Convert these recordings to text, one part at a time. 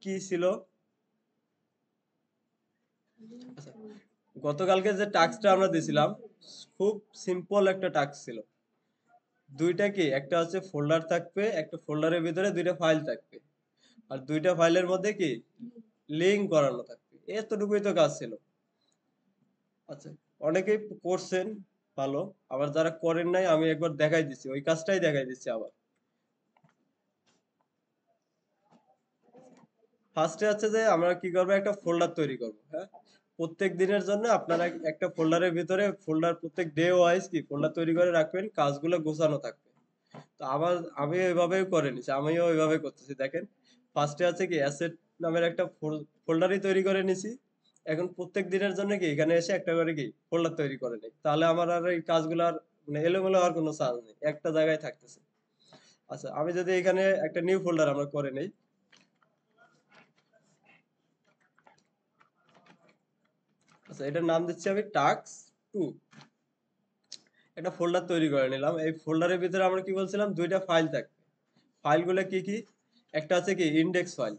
কি ছিল? আচ্ছা, গতকালকে যে টাস্কটা আমরা দিছিলাম খুব সিম্পল একটা টাস্ক ছিল। দুইটা কি, একটা হচ্ছে ফোল্ডার থাকবে, একটা ফোল্ডারের ভিতরে দুইটা ফাইল থাকবে, আর দুইটা ফাইলের মধ্যে কি লিঙ্ক করানো থাকবে, এতটুকুই তো কাজ ছিল। আচ্ছা, অনেকেই করছেন ভালো, আবার যারা করেন নাই আমি একবার দেখাই দিচ্ছি, ওই কাজটাই দেখাই দিচ্ছি আবার। ফার্স্টে হচ্ছে যে আমরা কি করবো, একটা ফোল্ডার তৈরি করব। হ্যাঁ, প্রত্যেক দিনের জন্য আপনারা একটা ফোল্ডারের ভিতরে ফোল্ডার প্রত্যেক ডে ওয়াইজ কি ফোল্ডার তৈরি করে রাখবেন, কাজগুলো গোছানো থাকবে। তো আমি ওইভাবেই করে নিছি, আমিও ওইভাবে করতেছি। দেখেন, ফার্স্টে আছে কি অ্যাসেট নামের একটা ফোল্ডারই তৈরি করে নিছি। এখন প্রত্যেক দিনের জন্য কি এখানে এসে একটা করে কি ফোল্ডার তৈরি করে নিই, তাহলে আমার আর এই কাজগুলো আর মানে এলোমেলো হওয়ার কোনো চান্স নেই, একটা জায়গায় থাকতেছে। আচ্ছা, আমি যদি এখানে একটা নিউ ফোল্ডার আমরা করে নেই। আচ্ছা, এটার নাম দিচ্ছি আমি টাস্ক 2। একটা ফোল্ডার তৈরি করে নিলাম। এই ফোল্ডারের ভিতরে আমরা কি বলছিলাম, দুইটা ফাইল থাকবে। ফাইলগুলো কি কি? একটা আছে কি ইন্ডেক্স ফাইল।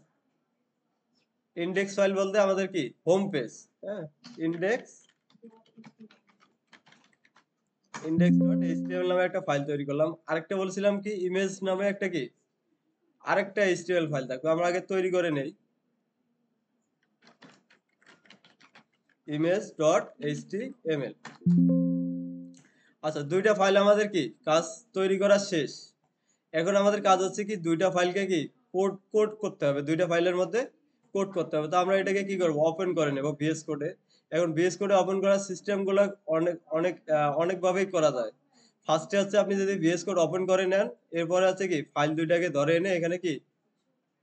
ইন্ডেক্স ফাইল বলতে আমাদের কি হোম পেজ। হ্যাঁ, ইন্ডেক্স ইন্ডেক্স ডট এইচটিএমএল নামে একটা ফাইল তৈরি করলাম। আরেকটা বলছিলাম কি ইমেজ নামে একটা কি আরেকটা এইচটিএমএল ফাইল থাকবে, আমরা আগে তৈরি করে নেই। Image dot HTML. আচ্ছা, দুইটা ফাইল আমাদের কি কাজ তৈরি করা শেষ। এখন আমাদের কাজ হচ্ছে কি দুইটা ফাইলকে কি কোড কোড করতে হবে, দুইটা ফাইলের মধ্যে কোড করতে হবে। তো আমরা এটাকে কি করব, ওপেন করে নেব ভিএস কোডে। এখন ভিএস কোডে ওপেন করার সিস্টেমগুলো অনেক অনেক অনেক ভাবেই করা যায়। ফার্স্টে হচ্ছে আপনি যদি ভিএস কোড ওপেন করে নেন, এরপরে হচ্ছে কি ফাইল দুইটাকে ধরে এনে এখানে কি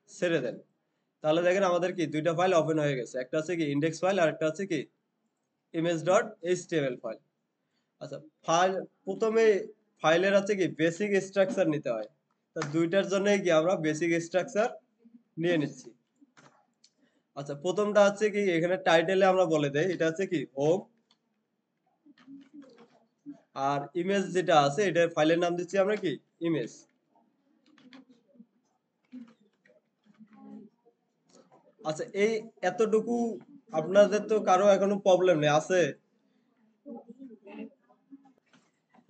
ছেড়ে দেন, তাহলে দেখেন আমাদের কি দুইটা ফাইল ওপেন হয়ে গেছে। একটা হচ্ছে কি ইন্ডেক্স ফাইল আর একটা হচ্ছে কি ইমেজ ডট এইচটিএমএল ফাইল। আচ্ছা, ফাইল প্রথমে ফাইলের হচ্ছে কি বেসিক স্ট্রাকচার নিতে হয়। তো দুইটার জন্যই কি আমরা বেসিক স্ট্রাকচার নিয়ে নিচ্ছি। আচ্ছা, প্রথমটা হচ্ছে কি এখানে টাইটেলে আমরা বলে দেই এটা হচ্ছে কি হোম, আর ইমেজ যেটা আছে এটা ফাইলের নাম দিচ্ছি আমরা কি ইমেজ। আচ্ছা, এই এতটুকু আপনাদের তো কারো এখনো প্রবলেম নেই আছে?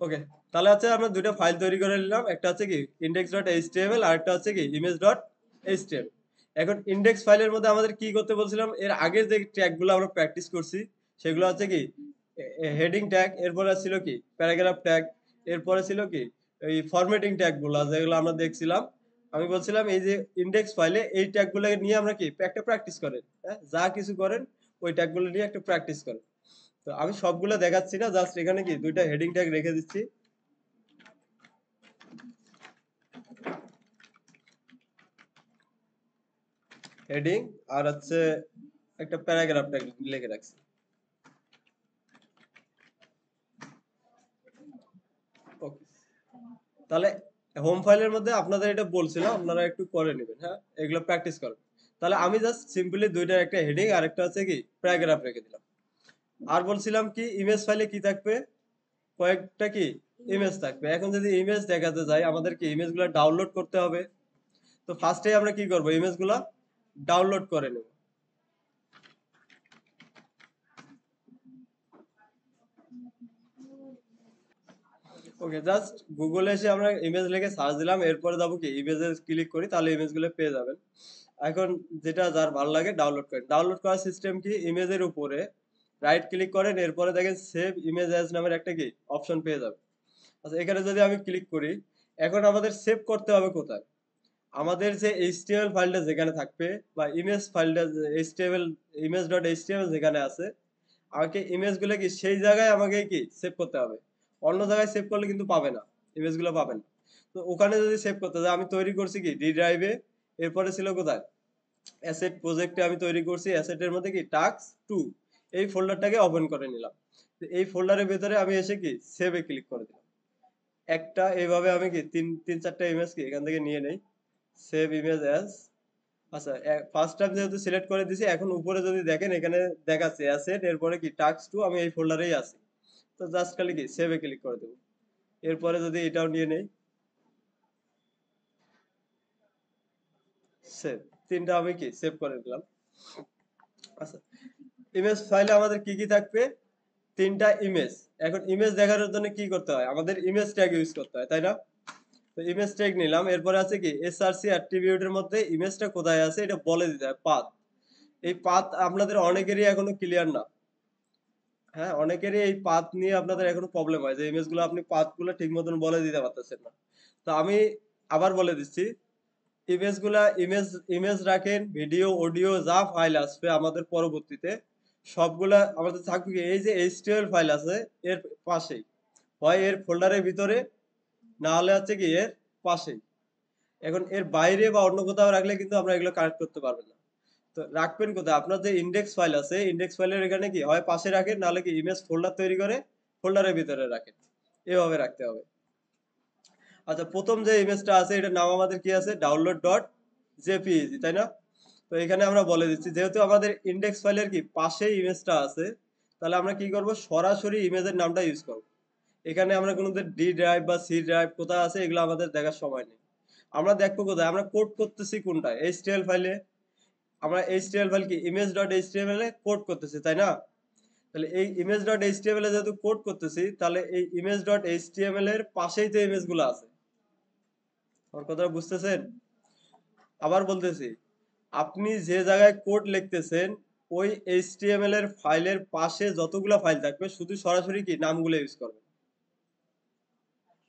ওকে, তাহলে হচ্ছে আমরা দুইটা ফাইল তৈরি করে নিলাম, একটা হচ্ছে কি ইন্ডেক্স ডট এইচটিএমএল আর একটা হচ্ছে কি ইমেজ ডট এইচটিএমএল। এখন ইন্ডেক্স ফাইলের মধ্যে আমাদের কি করতে বলছিলাম, এর আগের যে ট্যাগগুলো আমরা প্র্যাকটিস করছি সেগুলো হচ্ছে কি হেডিং ট্যাগ, এরপরে ছিল কি প্যারাগ্রাফ ট্যাগ, এরপরে ছিল কি এই ফরম্যাটিং ট্যাগগুলো যেগুলো আমরা দেখছিলাম। আমি বলছিলাম এই যে ইন্ডেক্স ফাইলে এই ট্যাগগুলো নিয়ে আমরা কি একটা প্র্যাকটিস করেন, হ্যাঁ যা কিছু করেন ওই ট্যাগগুলো নিয়ে একটা প্র্যাকটিস করেন। তো আমি সবগুলো দেখাচ্ছি না, জাস্ট এখানে কি দুইটা হেডিং ট্যাগ রেখে দিচ্ছি, হেডিং আর হচ্ছে একটা প্যারাগ্রাফ ট্যাগ লিখে রাখছি। ওকে, তাহলে হোম ফাইলের মধ্যে আপনাদের এটা বলছিলাম, আপনারা একটু করে নেবেন, হ্যাঁ এগুলো প্র্যাকটিস করেন। তাহলে আমি জাস্ট সিম্পলি দুইটা, একটা হেডিং আর একটা হচ্ছে কি প্যারাগ্রাফ রেখে দিলাম। আর বলছিলাম কি ইমেজ ফাইলে কি থাকবে, কয়েকটা কি ইমেজ থাকবে। এখন যদি ইমেজ দেখাতে যাই আমাদের কি ইমেজগুলো ডাউনলোড করতে হবে। তো ফার্স্টে আমরা কি করব, ইমেজগুলো ডাউনলোড করে নেব। ওকে, জাস্ট গুগলে এসে আমরা ইমেজ লিখে সার্চ দিলাম, এরপরে যাবো কি ইমেজে ক্লিক করি, তাহলে ইমেজগুলো পেয়ে যাবেন। এখন যেটা যার ভালো লাগে ডাউনলোড করেন। ডাউনলোড করার সিস্টেম কি, ইমেজের উপরে রাইট ক্লিক করেন, এরপরে দেখেন সেভ ইমেজ অ্যাজ নামের একটা কি অপশন পেয়ে যাবেন। আচ্ছা, এখানে যদি আমি ক্লিক করি, এখন আমাদের সেভ করতে হবে কোথায়, আমাদের যে এইচটিএমএল ফাইলটা যেখানে থাকবে বা ইমেজ ফাইলটা এইচটিএমএল ইমেজ ডট এইচটিএমএল যেখানে আছে, আমাকে ইমেজগুলো কি সেই জায়গায় আমাকে কি সেভ করতে হবে। অন্য জায়গায় সেভ করলে কিন্তু পাবে না, ইমেজগুলো পাবেন না। তো ওখানে যদি সেভ করতে যায়, আমি তৈরি করছি কি ডি ড্রাইভে, এরপরে ছিল কোথায় অ্যাসেট প্রজেক্টে আমি তৈরি করছি, অ্যাসেটের মধ্যে কি টাস্ক 2 এই ফোল্ডারটাকে ওপেন করে নিলাম। তো এই ফোল্ডারের ভিতরে আমি এসে কি সেভে ক্লিক করে দিলাম। একটা এইভাবে আমি কি তিন তিন চারটা ইমেজ কি এখান থেকে নিয়ে নেই, সেভ ইমেজ অ্যাজ। আচ্ছা, ফার্স্ট টাইম যেহেতু সিলেক্ট করে দিছি, এখন উপরে যদি দেখেন এখানে দেখাচ্ছে অ্যাসেট, এরপরে কি টাস্ক 2, আমি এই ফোল্ডারেই আছি। তো জাস্ট খালি কি সেভে ক্লিক করে দেবো। এরপরে যদি এটাও নিয়ে নেই, সেভ। তিনটা আমি কি সেভ করে দিলাম। আচ্ছা, ইমেজ ফাইলে আমাদের কি কি থাকবে? তিনটা ইমেজ। এখন ইমেজ দেখানোর জন্য কি করতে হয়? আমাদের ইমেজ ট্যাগ ইউজ করতে হয়, তাই না? তো ইমেজ ট্যাগ নিলাম, এরপরে আছে কি এসআরসি অ্যাট্রিবিউটের মধ্যে ইমেজটা কোথায় আছে এটা বলে দিতে হয়, পাথ। এই পাথ আপনাদের অনেকেরই এখনো ক্লিয়ার না। হ্যাঁ, অনেকেরই এই পাথ নিয়ে আপনাদের এখনো প্রবলেম হয় যে ইমেজগুলো আপনি পাথগুলো ঠিক মতন বলে দিতে পারতেছেন না। তো আমি আবার বলে দিচ্ছি, ইমেজ রাখেন, ভিডিও অডিও যা ফাইল আসবে আমাদের পরবর্তীতে সবগুলা আমাদের থাকবে কি এই যে এইচটিএমএল ফাইল আছে এর পাশেই, হয় এর ফোল্ডারের ভিতরে, না হলে হচ্ছে কি এর পাশেই। এখন এর বাইরে বা অন্য কোথাও রাখলে কিন্তু আমরা এগুলো কানেক্ট করতে পারবো না। তো রাখবেন কোথায়? আপনার যে ইন্ডেক্স ফাইল আছে ইন্ডেক্স ফাইলের এখানে কি হয় পাশে রাখেন, নাহলে কি ইমেজ ফোল্ডার তৈরি করে ফোল্ডারের ভিতরে রাখেন, এভাবে রাখতে হবে। আচ্ছা, প্রথম যে ইমেজটা আছে এটার নাম আমাদের কি আছে? ডাউনলোড ডট জেপিইজি, তাই না? তো এখানে আমরা বলে দিচ্ছি যেহেতু আমাদের ইন্ডেক্স ফাইলের কি পাশেই ইমেজটা আছে, তাহলে আমরা কি করব? সরাসরি ইমেজের নামটা ইউজ করব। এখানে আমরা কোনো ডি ড্রাইভ বা সি ড্রাইভ কোথায় আছে এগুলো আমাদের দেখার সময় নেই। আমরা দেখবো কোথায়? আমরা কোড করতেছি কোনটায়? এইচটিএমএল ফাইলে। আমরা এইচটিএমএল ফাইল কি ইমেজ ডট এইচটিএমএল এ কোড করতেছি, তাই না? তাহলে এই ইমেজ ডট এইচটিএমএল এ যেহেতু কোড করতেছি, তাহলে এই ইমেজ ডট এইচটিএমএল এর পাশেই তো ইমেজগুলো আছে। আমার কথাটা বুঝতেছেন? আবার বলতেছি, আপনি যে জায়গায় কোড লিখতেছেন ওই এইচটিএমএল এর ফাইলের পাশে যতগুলো ফাইল থাকবে শুধু সরাসরি কি নামগুলো ইউজ করবেন।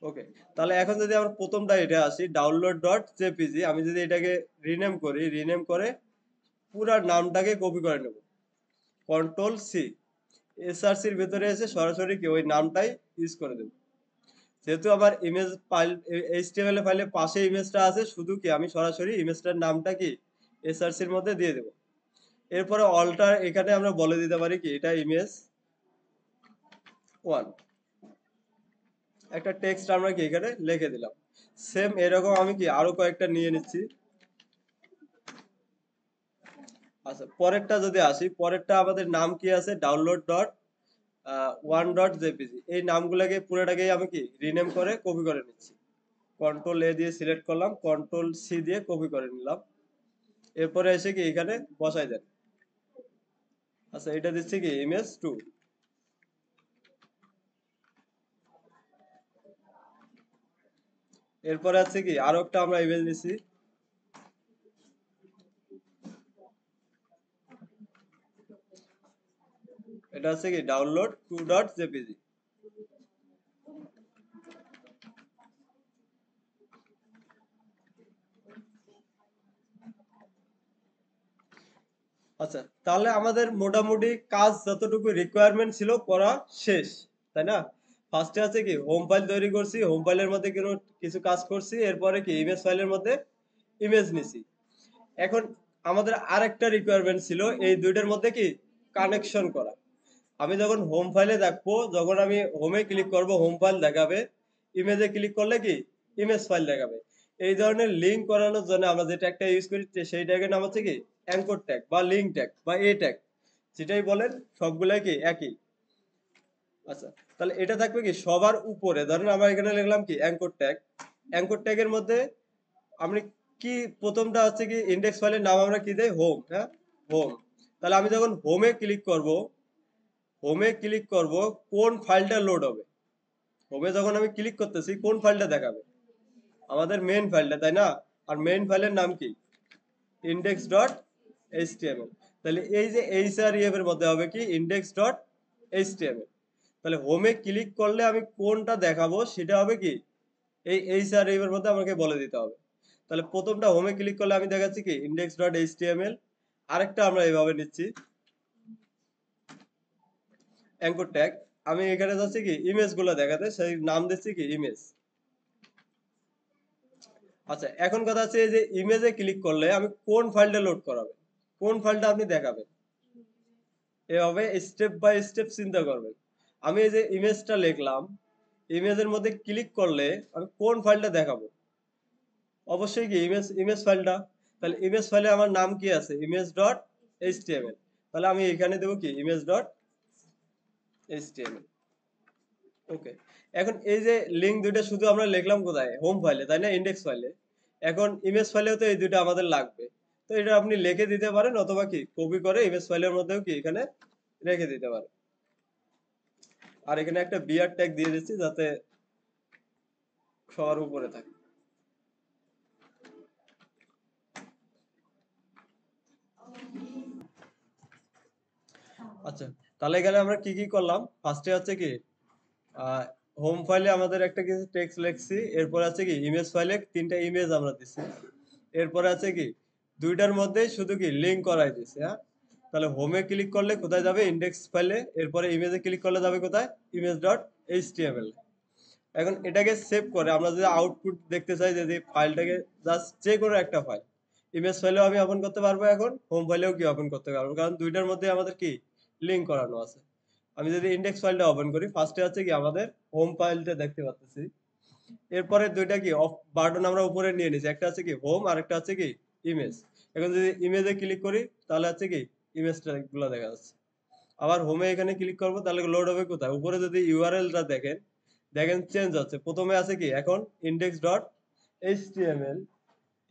ওকে, তাহলে এখন যদি আমরা প্রথমটা এটা আসি ডাউনলোড ডট জেপিজি, আমি যদি এটাকে রিনেম করি, রিনেম করে পুরা নামটাকে কপি করে নেব, কন্ট্রোল সি, এসআরসির ভিতরে এসে সরাসরি কি ওই নামটাই ইউজ করে দেব। যেহেতু আমার ইমেজ ফাইল এইচটিএমএল ফাইলের পাশে ইমেজটা আছে, শুধু কি আমি সরাসরি ইমেজটার নামটা কি এসআরসির মধ্যে দিয়ে দেব। এরপরে অল্টার এখানে আমরা বলে দিতে পারি কি এটা ইমেজ 1, একটা টেক্সট আমরা কি এখানে লিখে দিলাম। সেম এরকম আমি কি আরো কয়েকটা নিয়ে নিচ্ছি। আচ্ছা, পরেরটা যদি আসি, পরেরটা আমাদের নাম কি আছে? Download dot one dot JPG. এই নামগুলোকে পুরোটাকেই আমি কি রিনেম করে কপি করে নিচ্ছি। কন্ট্রোল এ দিয়ে সিলেক্ট করলাম, কন্ট্রোল সি দিয়ে কপি করে নিলাম। এরপরে এসে কি এখানে বসাই দেন। আচ্ছা, এটা দিচ্ছি কি ইমেজ 2। এরপরে আছে কি আরো একটা আমরা ইমেজ নিচ্ছি, এটা আছে কি ডাউনলোড 2 ডট জেপিজি। আচ্ছা, তাহলে আমাদের মোটামুটি কাজ যতটুকু রিকোয়ারমেন্ট ছিল করা শেষ, তাই না? ফার্স্টে আছে কি হোম ফাইল তৈরি করছি, হোম ফাইলের মধ্যে কিছু কাজ করছি, এরপরে কি ইমেজ ফাইলের মধ্যে ইমেজ নিছি। এখন আমাদের আরেকটা রিকোয়ারমেন্ট ছিল এই দুইটার মধ্যে কি কানেকশন করা। আমি যখন হোম ফাইলে দেখবো, যখন আমি হোমে ক্লিক করব হোম ফাইল দেখাবে, ইমেজে ক্লিক করলে কি ইমেজ ফাইল দেখাবে। এই ধরনের লিঙ্ক করানোর জন্য আমরা যে ট্যাগটা ইউজ করি সেই ট্যাগের নাম হচ্ছে কি অ্যাঙ্কর ট্যাগ বা লিঙ্ক ট্যাগ বা এ ট্যাগ, যেটাই বলেন সবগুলাই কি একই। আচ্ছা, তাহলে এটা থাকবে কি সবার উপরে, ধরেন আমরা এখানে লিখলাম কি অ্যাঙ্কর ট্যাগ। অ্যাঙ্কর ট্যাগের মধ্যে আমি কি প্রথমটা হচ্ছে কি ইন্ডেক্স ফাইলের নাম আমরা কি দেই? হোম। হ্যাঁ, হোম। তাহলে আমি যখন হোমে ক্লিক করব, হোমে ক্লিক করব কোন ফাইলটা লোড হবে? হোমে যখন আমি ক্লিক করতেছি কোন ফাইলটা দেখাবে? আমাদের মেইন ফাইলটা, তাই না? আর মেইন ফাইলের নাম কি ইন্ডেক্স ডট এইচটিএমএল। তাহলে এই যে এইচআরইএফ এর মধ্যে হবে কি ইন্ডেক্স ডট এইচটিএমএল। তাহলে হোমে ক্লিক করলে আমি কোনটা দেখাবো সেটা হবে কি এই এইচআরইএফ এর মধ্যে আমাকে বলে দিতে হবে। তাহলে প্রথমটা হোমে ক্লিক করলে আমি দেখাচ্ছি কি ইন্ডেক্স ডট এইচটিএমএল। আরেকটা আমরা এইভাবে নিচ্ছি অ্যাঙ্কর ট্যাগ। আমি এখানে যাচ্ছি কি ইমেজ গুলো দেখাতে, সেই নাম দিচ্ছি কি ইমেজ। আচ্ছা, এখন কথা হচ্ছে এই যে ইমেজে ক্লিক করলে আমি কোন ফাইলটা লোড করাবে, কোন ফাইলটা আপনি দেখাবেন, এভাবে স্টেপ বাই স্টেপ চিন্তা করবেন। আমি এই যে ইমেজটা লিখলাম, ইমেজের মধ্যে ক্লিক করলে আমি কোন ফাইলটা দেখাবো? অবশ্যই কি ইমেজ ইমেজ ফাইলটা। তাহলে ইমেজ ফাইলে আমার নাম কি আছে? Image dot HTML. তাহলে আমি এখানে দেবো কি ইমেজ ডট এইচটিএমএল। ওকে, এখন এই যে লিঙ্ক দুইটা শুধু আমরা লিখলাম কোথায়? হোম ফাইলে, তাই না? ইন্ডেক্স ফাইলে। এখন ইমেজ ফাইলেও তো এই দুইটা আমাদের লাগবে। তো এটা আপনি লিখে দিতে পারেন অথবা কি কপি করে ইমেজ ফাইলের মধ্যেও কি এখানে রেখে দিতে পারেন। আর এখানে একটা বিআর ট্যাগ দিয়ে দিচ্ছি যাতে সবার উপরে থাকে। আচ্ছা, তাহলে এখানে আমরা কি কি করলাম? ফার্স্টে হচ্ছে কি হোম ফাইলে আমাদের একটা কিছু টেক্সট লিখছি, এরপর আছে কি ইমেজ ফাইলে তিনটা ইমেজ আমরা দিচ্ছি, এরপরে আছে কি দুইটার মধ্যে শুধু কি লিংক করাই দিচ্ছি। হ্যাঁ, তাহলে হোমে ক্লিক করলে কোথায় যাবে? ইন্ডেক্স ফাইলে। এরপরে ইমেজে ক্লিক করলে যাবে কোথায়? Image dot HTML. এখন এটাকে সেভ করে আমরা যদি আউটপুট দেখতে চাই, যদি ফাইলটাকে জাস্ট যে কোনো একটা ফাইল, ইমেজ ফাইলেও আমি ওপেন করতে পারবো, এখন হোম ফাইলেও কি ওপেন করতে পারবো, কারণ দুইটার মধ্যে আমাদের কি লিংক করানো আছে। আমি যদি ইন্ডেক্স ফাইলটা ওপেন করি, ফার্স্টে আছে কি আমাদের হোম ফাইলটা দেখতে পাচ্ছি। এরপরে দুইটা কি অফ বাটন আমরা উপরে নিয়ে নিয়েছি, একটা আছে কি হোম আর একটা আছে কি ইমেজ। এখন যদি ইমেজে ক্লিক করি তাহলে আছে কি ইমেজটা গুলো দেখা যাচ্ছে। আবার হোমে এখানে ক্লিক করবো তাহলে লোড হবে কোথায়? উপরে যদি ইউআরএলটা দেখেন, দেখেন চেঞ্জ হচ্ছে। প্রথমে আছে কি এখন ইন্ডেক্স ডট এইচটিএমএল,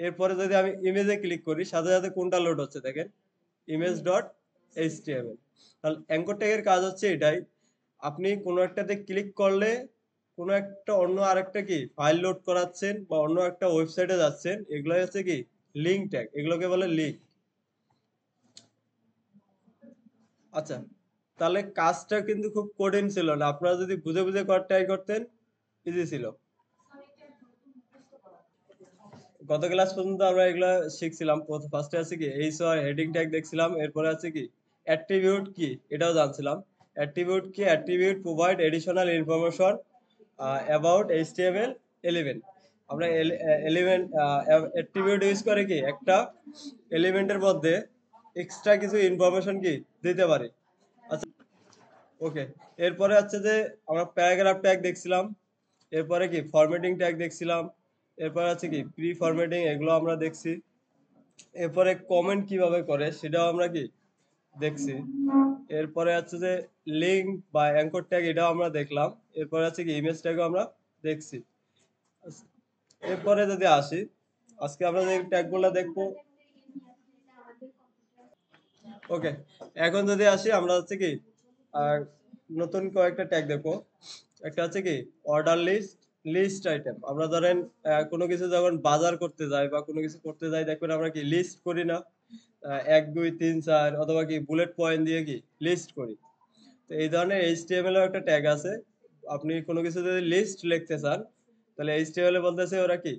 এরপরে যদি আমি ইমেজে ক্লিক করি সাথে সাথে কোনটা লোড হচ্ছে দেখেন, ইমেজ ডট এইচটিএমএল। তাহলে অ্যাঙ্কর ট্যাগের কাজ হচ্ছে এটাই, আপনি কোনো একটাতে ক্লিক করলে কোনো একটা অন্য আরেকটা কি ফাইল লোড করাচ্ছেন বা অন্য একটা ওয়েবসাইটে যাচ্ছেন, এগুলো হচ্ছে কি লিঙ্ক ট্যাগ, এগুলোকে বলে লিঙ্ক। আচ্ছা, তাহলে কাজটা কিন্তু খুব কঠিন ছিল না, আপনারা যদি বুঝে বুঝে ট্রাই করতেন ইজি ছিল। গত ক্লাস পর্যন্ত আমরা এগুলা শিখছিলাম। ফার্স্টে আছে কি এইচওআর হেডিং ট্যাগ দেখছিলাম, এরপরে আছে কি অ্যাট্রিবিউট কি এটাও জানছিলাম। অ্যাট্রিবিউট কি? Attribute provide additional information about HTML11। আমরা এলিমেন্ট অ্যাট্রিবিউট ইউজ করে কি একটা এলিমেন্টের মধ্যে এক্সট্রা কিছু ইনফরমেশন কি দিতে পারি। আচ্ছা, ওকে। এরপরে হচ্ছে যে আমরা প্যারাগ্রাফ ট্যাগ দেখছিলাম, এরপরে কি ফরম্যাটিং ট্যাগ দেখছিলাম, এরপরে আছে কি প্রি ফরম্যাটিং, এগুলো আমরা দেখছি। এরপরে কমেন্ট কিভাবে করে সেটাও আমরা কি দেখছি। এরপরে আছে যে লিঙ্ক বা অ্যাঙ্কর ট্যাগ, এটাও আমরা দেখলাম। এরপরে আছে কি ইমেজ ট্যাগও আমরা দেখছি। এরপরে যদি আসি, আজকে আমরা যে ট্যাগগুলো দেখবো, ওকে। এখন যদি আসি আমরা হচ্ছে কি আর নতুন কয়েকটা ট্যাগ দেখবো। একটা হচ্ছে কি অর্ডার লিস্ট, লিস্ট আইটেম। আমরা ধরেন কোনো কিছু যখন বাজার করতে যাই বা কোনো কিছু করতে যাই, দেখবেন আমরা কি লিস্ট করি না? 1 2 3 4 অথবা কি বুলেট পয়েন্ট দিয়ে কি লিস্ট করি। তো এই ধরনের এইচটিএমএল এর একটা ট্যাগ আছে। আপনি কোনো কিছু যদি লিস্ট লিখতে চান তাহলে এইচটিএমএল এ বলতেছে ওরা কি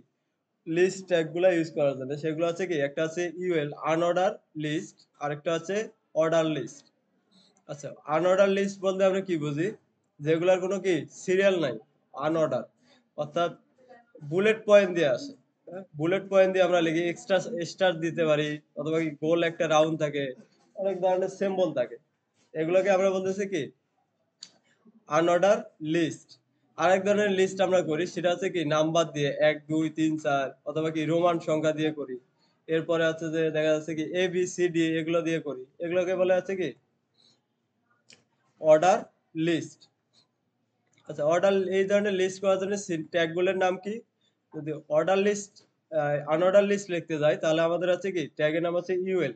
লিস্ট ট্যাগগুলো ইউজ করার জন্য। সেগুলো হচ্ছে কি একটা আছে ইউএল আনঅর্ডার লিস্ট, আরেকটা আছে অর্ডার লিস্ট। আচ্ছা, আনঅর্ডার লিস্ট বলতে আমরা কি বুঝি? যেগুলোর কোনো কি সিরিয়াল নাই, আনঅর্ডার, অর্থাৎ বুলেট পয়েন্ট দিয়ে আসে। বুলেট পয়েন্ট দিয়ে আমরা লিখি, এক্সট্রা স্টার দিতে পারি, অথবা কি গোল একটা রাউন্ড থাকে, অনেক ধরনের সিম্বল থাকে। এগুলোকে আমরা বলতেছি কি আনঅর্ডার লিস্ট। আরেক ধরনের লিস্ট আমরা করি, সেটা হচ্ছে কি নাম্বার দিয়ে 1 2 3 4 অথবা কি রোমান সংখ্যা দিয়ে করি। এরপরে আছে যে দেখা যাচ্ছে কি এ বি সি ডি এগুলো দিয়ে করি, এগুলোকে বলা হচ্ছে কি অর্ডার লিস্ট। আচ্ছা, অর্ডার এই ধরনের লিস্ট করার জন্য ট্যাগগুলোর নাম কি? যদি অর্ডার লিস্ট আনঅর্ডার লিস্ট লিখতে যাই তাহলে আমাদের আছে কি ট্যাগের নাম আছে ইউএল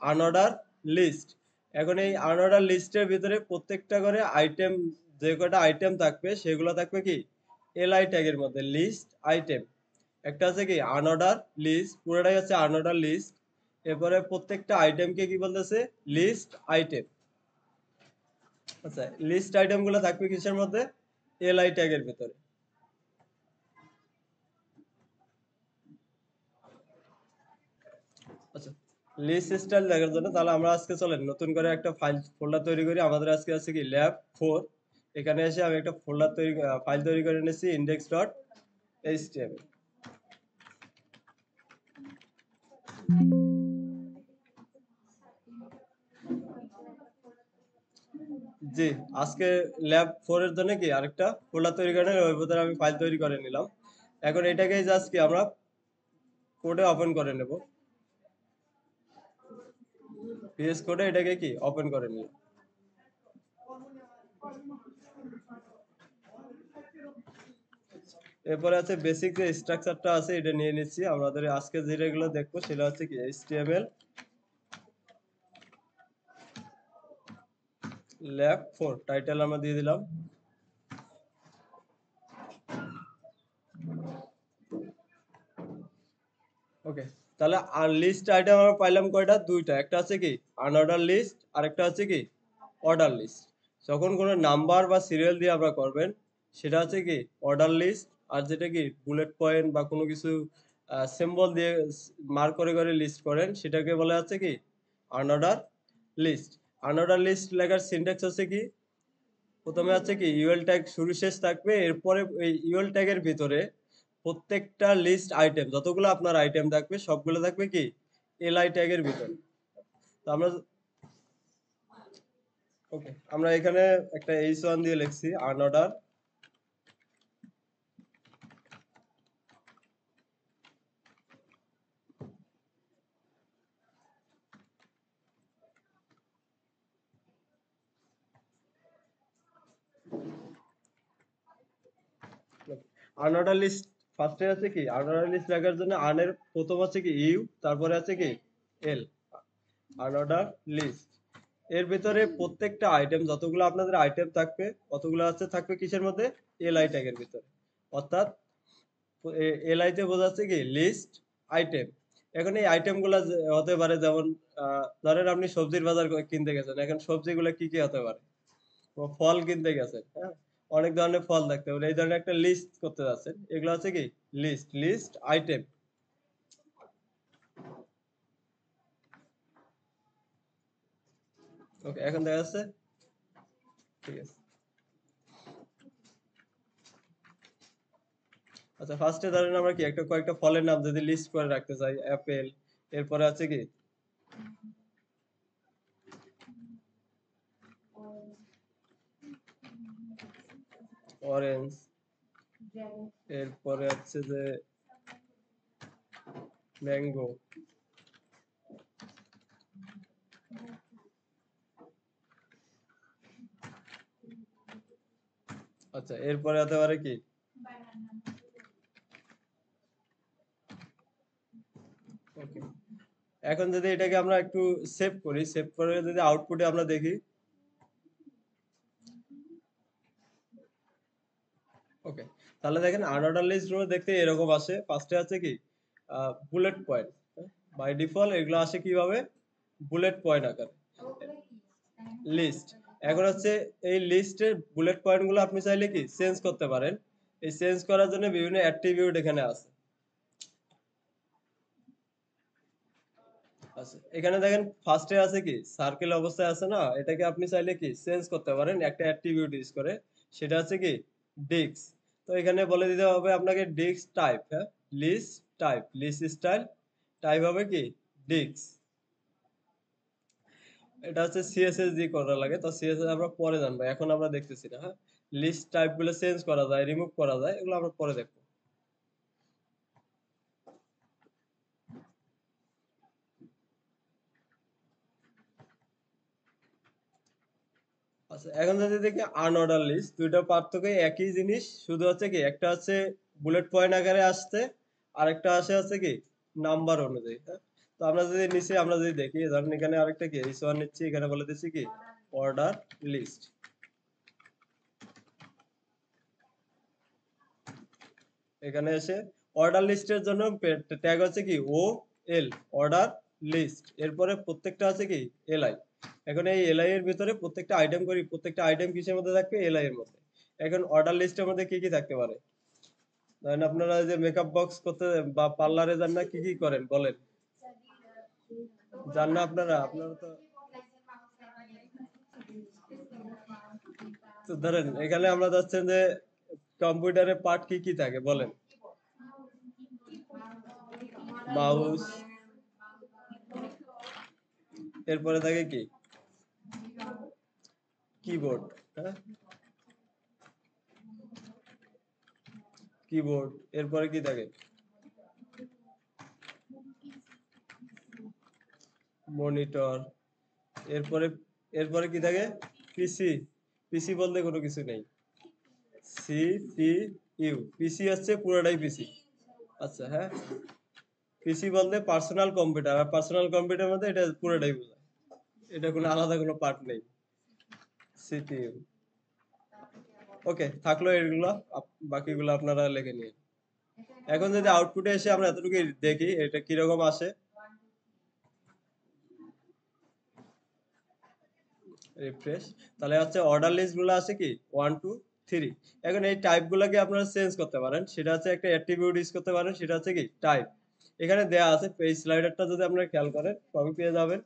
আনঅর্ডার লিস্ট। এখন এই আনঅর্ডার লিস্টের ভিতরে প্রত্যেকটা করে আইটেম, যে কটা আইটেম থাকবে সেগুলো থাকবে কি এলআই ট্যাগের মধ্যে, লিস্ট আইটেম। একটা আছে কি আনঅর্ডার লিস্ট, পুরোটাই হচ্ছে আনঅর্ডার লিস্ট। এরপরে প্রত্যেকটা আইটেমকে কি বলতেছে? List item. আচ্ছা, লিস্ট আইটেম গুলো থাকবে কিসের মধ্যে? এলআই ট্যাগের ভিতরে। আচ্ছা, লিস্ট স্টাইল দেখার জন্য তাহলে আমরা আজকে চলেন নতুন করে একটা ফাইল ফোল্ডার তৈরি করি। আমাদের আজকে আছে কি ল্যাব 4। এখানে এসে আমি একটা ফোল্ডার ফাইল তৈরি করে নিয়েছি ইন্ডেক্স ডট এইচটিএমএল। জি, আজকে ল্যাব 4 এর জন্য কি আরেকটা ফোল্ডার তৈরি করে নিলাম, ওর ভিতরে আমি ফাইল তৈরি করে নিলাম। এখন এটাকে জাস্ট কি আমরা কোডে ওপেন করে নেব, ভিএস কোডে এটাকে কি ওপেন করে নিলাম। এরপরে আছে বেসিক যে স্ট্রাকচারটা আছে এটা নিয়ে নিচ্ছি। আমাদের আজকে যেগুলো দেখবো সেটা হচ্ছে কি HTML ল্যাব 4 টাইটেল আমরা দিয়ে দিলাম। ওকে, তাহলে আর লিস্ট আইটেম আমরা পাইলাম কয়টা? দুইটা। একটা আছে কি আনঅর্ডার লিস্ট, আর একটা আছে কি অর্ডার লিস্ট। যখন কোনো নাম্বার বা সিরিয়াল দিয়ে আপনারা করবেন সেটা হচ্ছে কি অর্ডার লিস্ট, আর যেটা কি বুলেট পয়েন্ট বা কোনো কিছু সিম্বল দিয়ে মার্ক করে করে লিস্ট করেন সেটাকে বলা হচ্ছে কি আনঅর্ডার লিস্ট। আনঅর্ডার লিস্ট লেখার সিনট্যাক্স হচ্ছে কি, প্রথমে আছে কি ইউএল ট্যাগ শুরু শেষ থাকবে, এরপরে এই ইউএল ট্যাগের ভিতরে প্রত্যেকটা লিস্ট আইটেম যতগুলো আপনার আইটেম থাকবে সবগুলো থাকবে কি এলআই ট্যাগের ভিতরে। তো আমরা ওকে, আমরা এখানে একটা h1 দিয়ে লিখছি আনঅর্ডার আনঅর্ডার লিস্ট। ফার্স্টে আছে কি আনঅর্ডার লিস্ট লেখার জন্য আনের প্রথম আছে কি ইউ, তারপরে আছে কি এল, আনঅর্ডার লিস্ট। এর ভিতরে প্রত্যেকটা আইটেম যতগুলো আপনাদের আইটেম থাকবে কতগুলো আছে থাকবে কিসের মধ্যে এলআই ট্যাগের ভিতরে। অর্থাৎ এলআই তে বোঝাচ্ছে কি লিস্ট আইটেম। এখন এই আইটেম গুলা হতে পারে যেমন ধরেন আপনি সবজির বাজার কিনতে গেছেন, এখন সবজিগুলো কি কি হতে পারে? ফল কিনতে গেছেন, হ্যাঁ, অনেক ধরনের ফল থাকতে পারে, এই ধরনের একটা লিস্ট করতে যাচ্ছেন, এগুলো হচ্ছে কি লিস্ট লিস্ট আইটেম। ওকে, এখন দেখা যাচ্ছে? ঠিক আছে। আচ্ছা, ফার্স্টে ধরেন আমরা কি একটা কয়েকটা ফলের নাম যদি লিস্ট করে রাখতে চাই, অ্যাপেল, এরপরে আছে কি অরেঞ্জ, এরপরে আছে যে ম্যাঙ্গো, আচ্ছা এরপরে হতে পারে কি ওকে। এখন যদি এটাকে আমরা একটু সেভ করি, সেভ করে যদি আউটপুটে আমরা দেখি, ওকে, তাহলে দেখেন আনঅর্ডার লিস্ট গুলো দেখতে এরকম আসে। ফার্স্টে আছে কি বুলেট পয়েন্ট, বাই ডিফল্ট এগুলো আসে কিভাবে বুলেট পয়েন্ট আকারে লিস্ট। এখন হচ্ছে এই লিস্টের বুলেট পয়েন্ট গুলো আপনি চাইলে কি চেঞ্জ করতে পারেন। এই চেঞ্জ করার জন্য বিভিন্ন অ্যাট্রিবিউট এখানে আছে। আচ্ছা, এখানে দেখেন ফার্স্টে আছে কি সার্কেল অবস্থায় আছে না, এটাকে আপনি চাইলে কি চেঞ্জ করতে পারেন একটা অ্যাট্রিবিউট ইউজ করে, সেটা হচ্ছে কি ডিস্ক। তো এখানে বলে দিতে হবে আপনাকে ডিস্ক টাইপ, হ্যাঁ, list type, list style, type হবে কি ডিস্ক। এটা হচ্ছে সিএসএস দিয়ে করা লাগে, তো সিএসএস আমরা পরে জানবো, এখন আমরা দেখতেছি না। হ্যাঁ, লিস্ট টাইপ গুলো চেঞ্জ করা যায়, রিমুভ করা যায়, এগুলো আমরা পরে দেখবো। আচ্ছা, এখন যদি দেখি আনঅর্ডার লিস্ট, দুইটা পার্থক্য একই জিনিস, শুধু হচ্ছে কি একটা হচ্ছে বুলেট পয়েন্ট আকারে আসছে, আর একটা আসে হচ্ছে কি নাম্বার অনুযায়ী, হ্যাঁ। তো আমরা যদি নিচে আমরা যদি দেখি, ধরেন এখানে আরেকটা কি h1 নিচ্ছি, এখানে বলে দিচ্ছি কি অর্ডার লিস্ট। এখানে এসে অর্ডার লিস্টের জন্য ট্যাগ হচ্ছে কি ও এল, অর্ডার লিস্ট, এরপরে প্রত্যেকটা আছে কি এলআই। এখন এই এলআই এর ভিতরে প্রত্যেকটা আইটেম করি, প্রত্যেকটা আইটেম কিসের মধ্যে থাকবে এলআই এর মধ্যে। এখন অর্ডার লিস্টের মধ্যে কি কি থাকতে পারে? ধরেন আপনারা যে মেকআপ বক্স করতে বা পার্লারে যান না, কি কি করেন বলেন? যান না আপনারা? আপনারা তো তো ধরেন এখানে আমরা যাচ্ছেন যে কম্পিউটারের পার্ট কি কি থাকে বলেন? মাউস, এরপরে থাকে কি কিবোর্ড, হ্যাঁ, কিবোর্ড, এরপরে কি থাকে মনিটর, এরপরে এরপরে কি থাকে পিসি। পিসি বলতে কোনো কিছু নেই, সিপিইউ, পিসি হচ্ছে পুরোটাই পিসি। আচ্ছা হ্যাঁ, পিসি বলতে পার্সোনাল কম্পিউটার, আর পার্সোনাল কম্পিউটার মধ্যে এটা পুরোটাই বোঝায়, এটা কোনো আলাদা কোনো পার্ট নেই। সিপিইউ, ওকে থাকলো এগুলো, বাকিগুলো আপনারা লিখে নিন। এখন যদি আউটপুটে এসে আমরা এতটুকু দেখি এটা কিরকম আসে, রিফ্রেশ, তাহলে হচ্ছে অর্ডার লিস্ট গুলো আছে কি 1 2 3। এখন এই টাইপ গুলোকে আপনারা চেঞ্জ করতে পারেন, সেটা হচ্ছে একটা অ্যাট্রিবিউট ইউজ করতে পারেন, সেটা হচ্ছে কি টাইপ। এখানে দেয়া আছে, পেজ স্লাইডারটা যদি আপনারা খেয়াল করেন সবই পেয়ে যাবেন।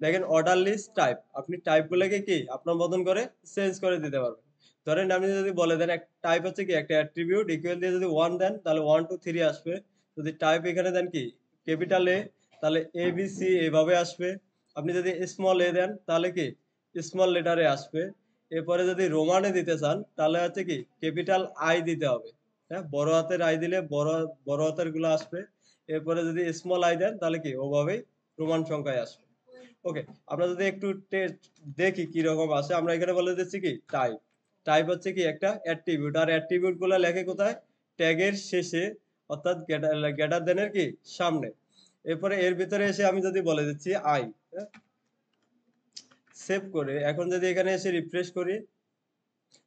দেখেন অর্ডার লিস্ট টাইপ, আপনি টাইপ গুলোকে কি আপনার মতন করে চেঞ্জ করে দিতে পারবেন। ধরেন আপনি যদি বলে দেন এক টাইপ হচ্ছে কি একটা অ্যাট্রিবিউট ইকুয়াল দিয়ে যদি 1 দেন তাহলে 1 2 3 আসবে। যদি টাইপ এখানে দেন কি ক্যাপিটাল এ, তাহলে এ বি সি এভাবে আসবে। আপনি যদি স্মল এ দেন তাহলে কি স্মল লেটারে আসবে। এরপরে যদি রোমানে দিতে চান তাহলে হচ্ছে কি ক্যাপিটাল আই দিতে হবে। হ্যাঁ, বড় হাতের আই দিলে বড় বড় হাতের গুলো আসবে। এরপরে যদি স্মল আই দেন তাহলে কি ওভাবেই রোমান সংখ্যায় আসবে। ওকে, আমরা যদি একটু দেখি কি রকম আসে, আমরা এখানে বলে দিচ্ছি কি টাইপ। টাইপ হচ্ছে কি একটা অ্যাট্রিবিউট, আর অ্যাট্রিবিউট গুলো লেখে কোথায়, ট্যাগের শেষে, অর্থাৎ গ্রেটার দেন এর কি সামনে। এরপরে এর ভিতরে এসে আমি যদি বলে দিচ্ছি আই, সেভ করে এখন যদি এখানে এসে রিফ্রেশ করি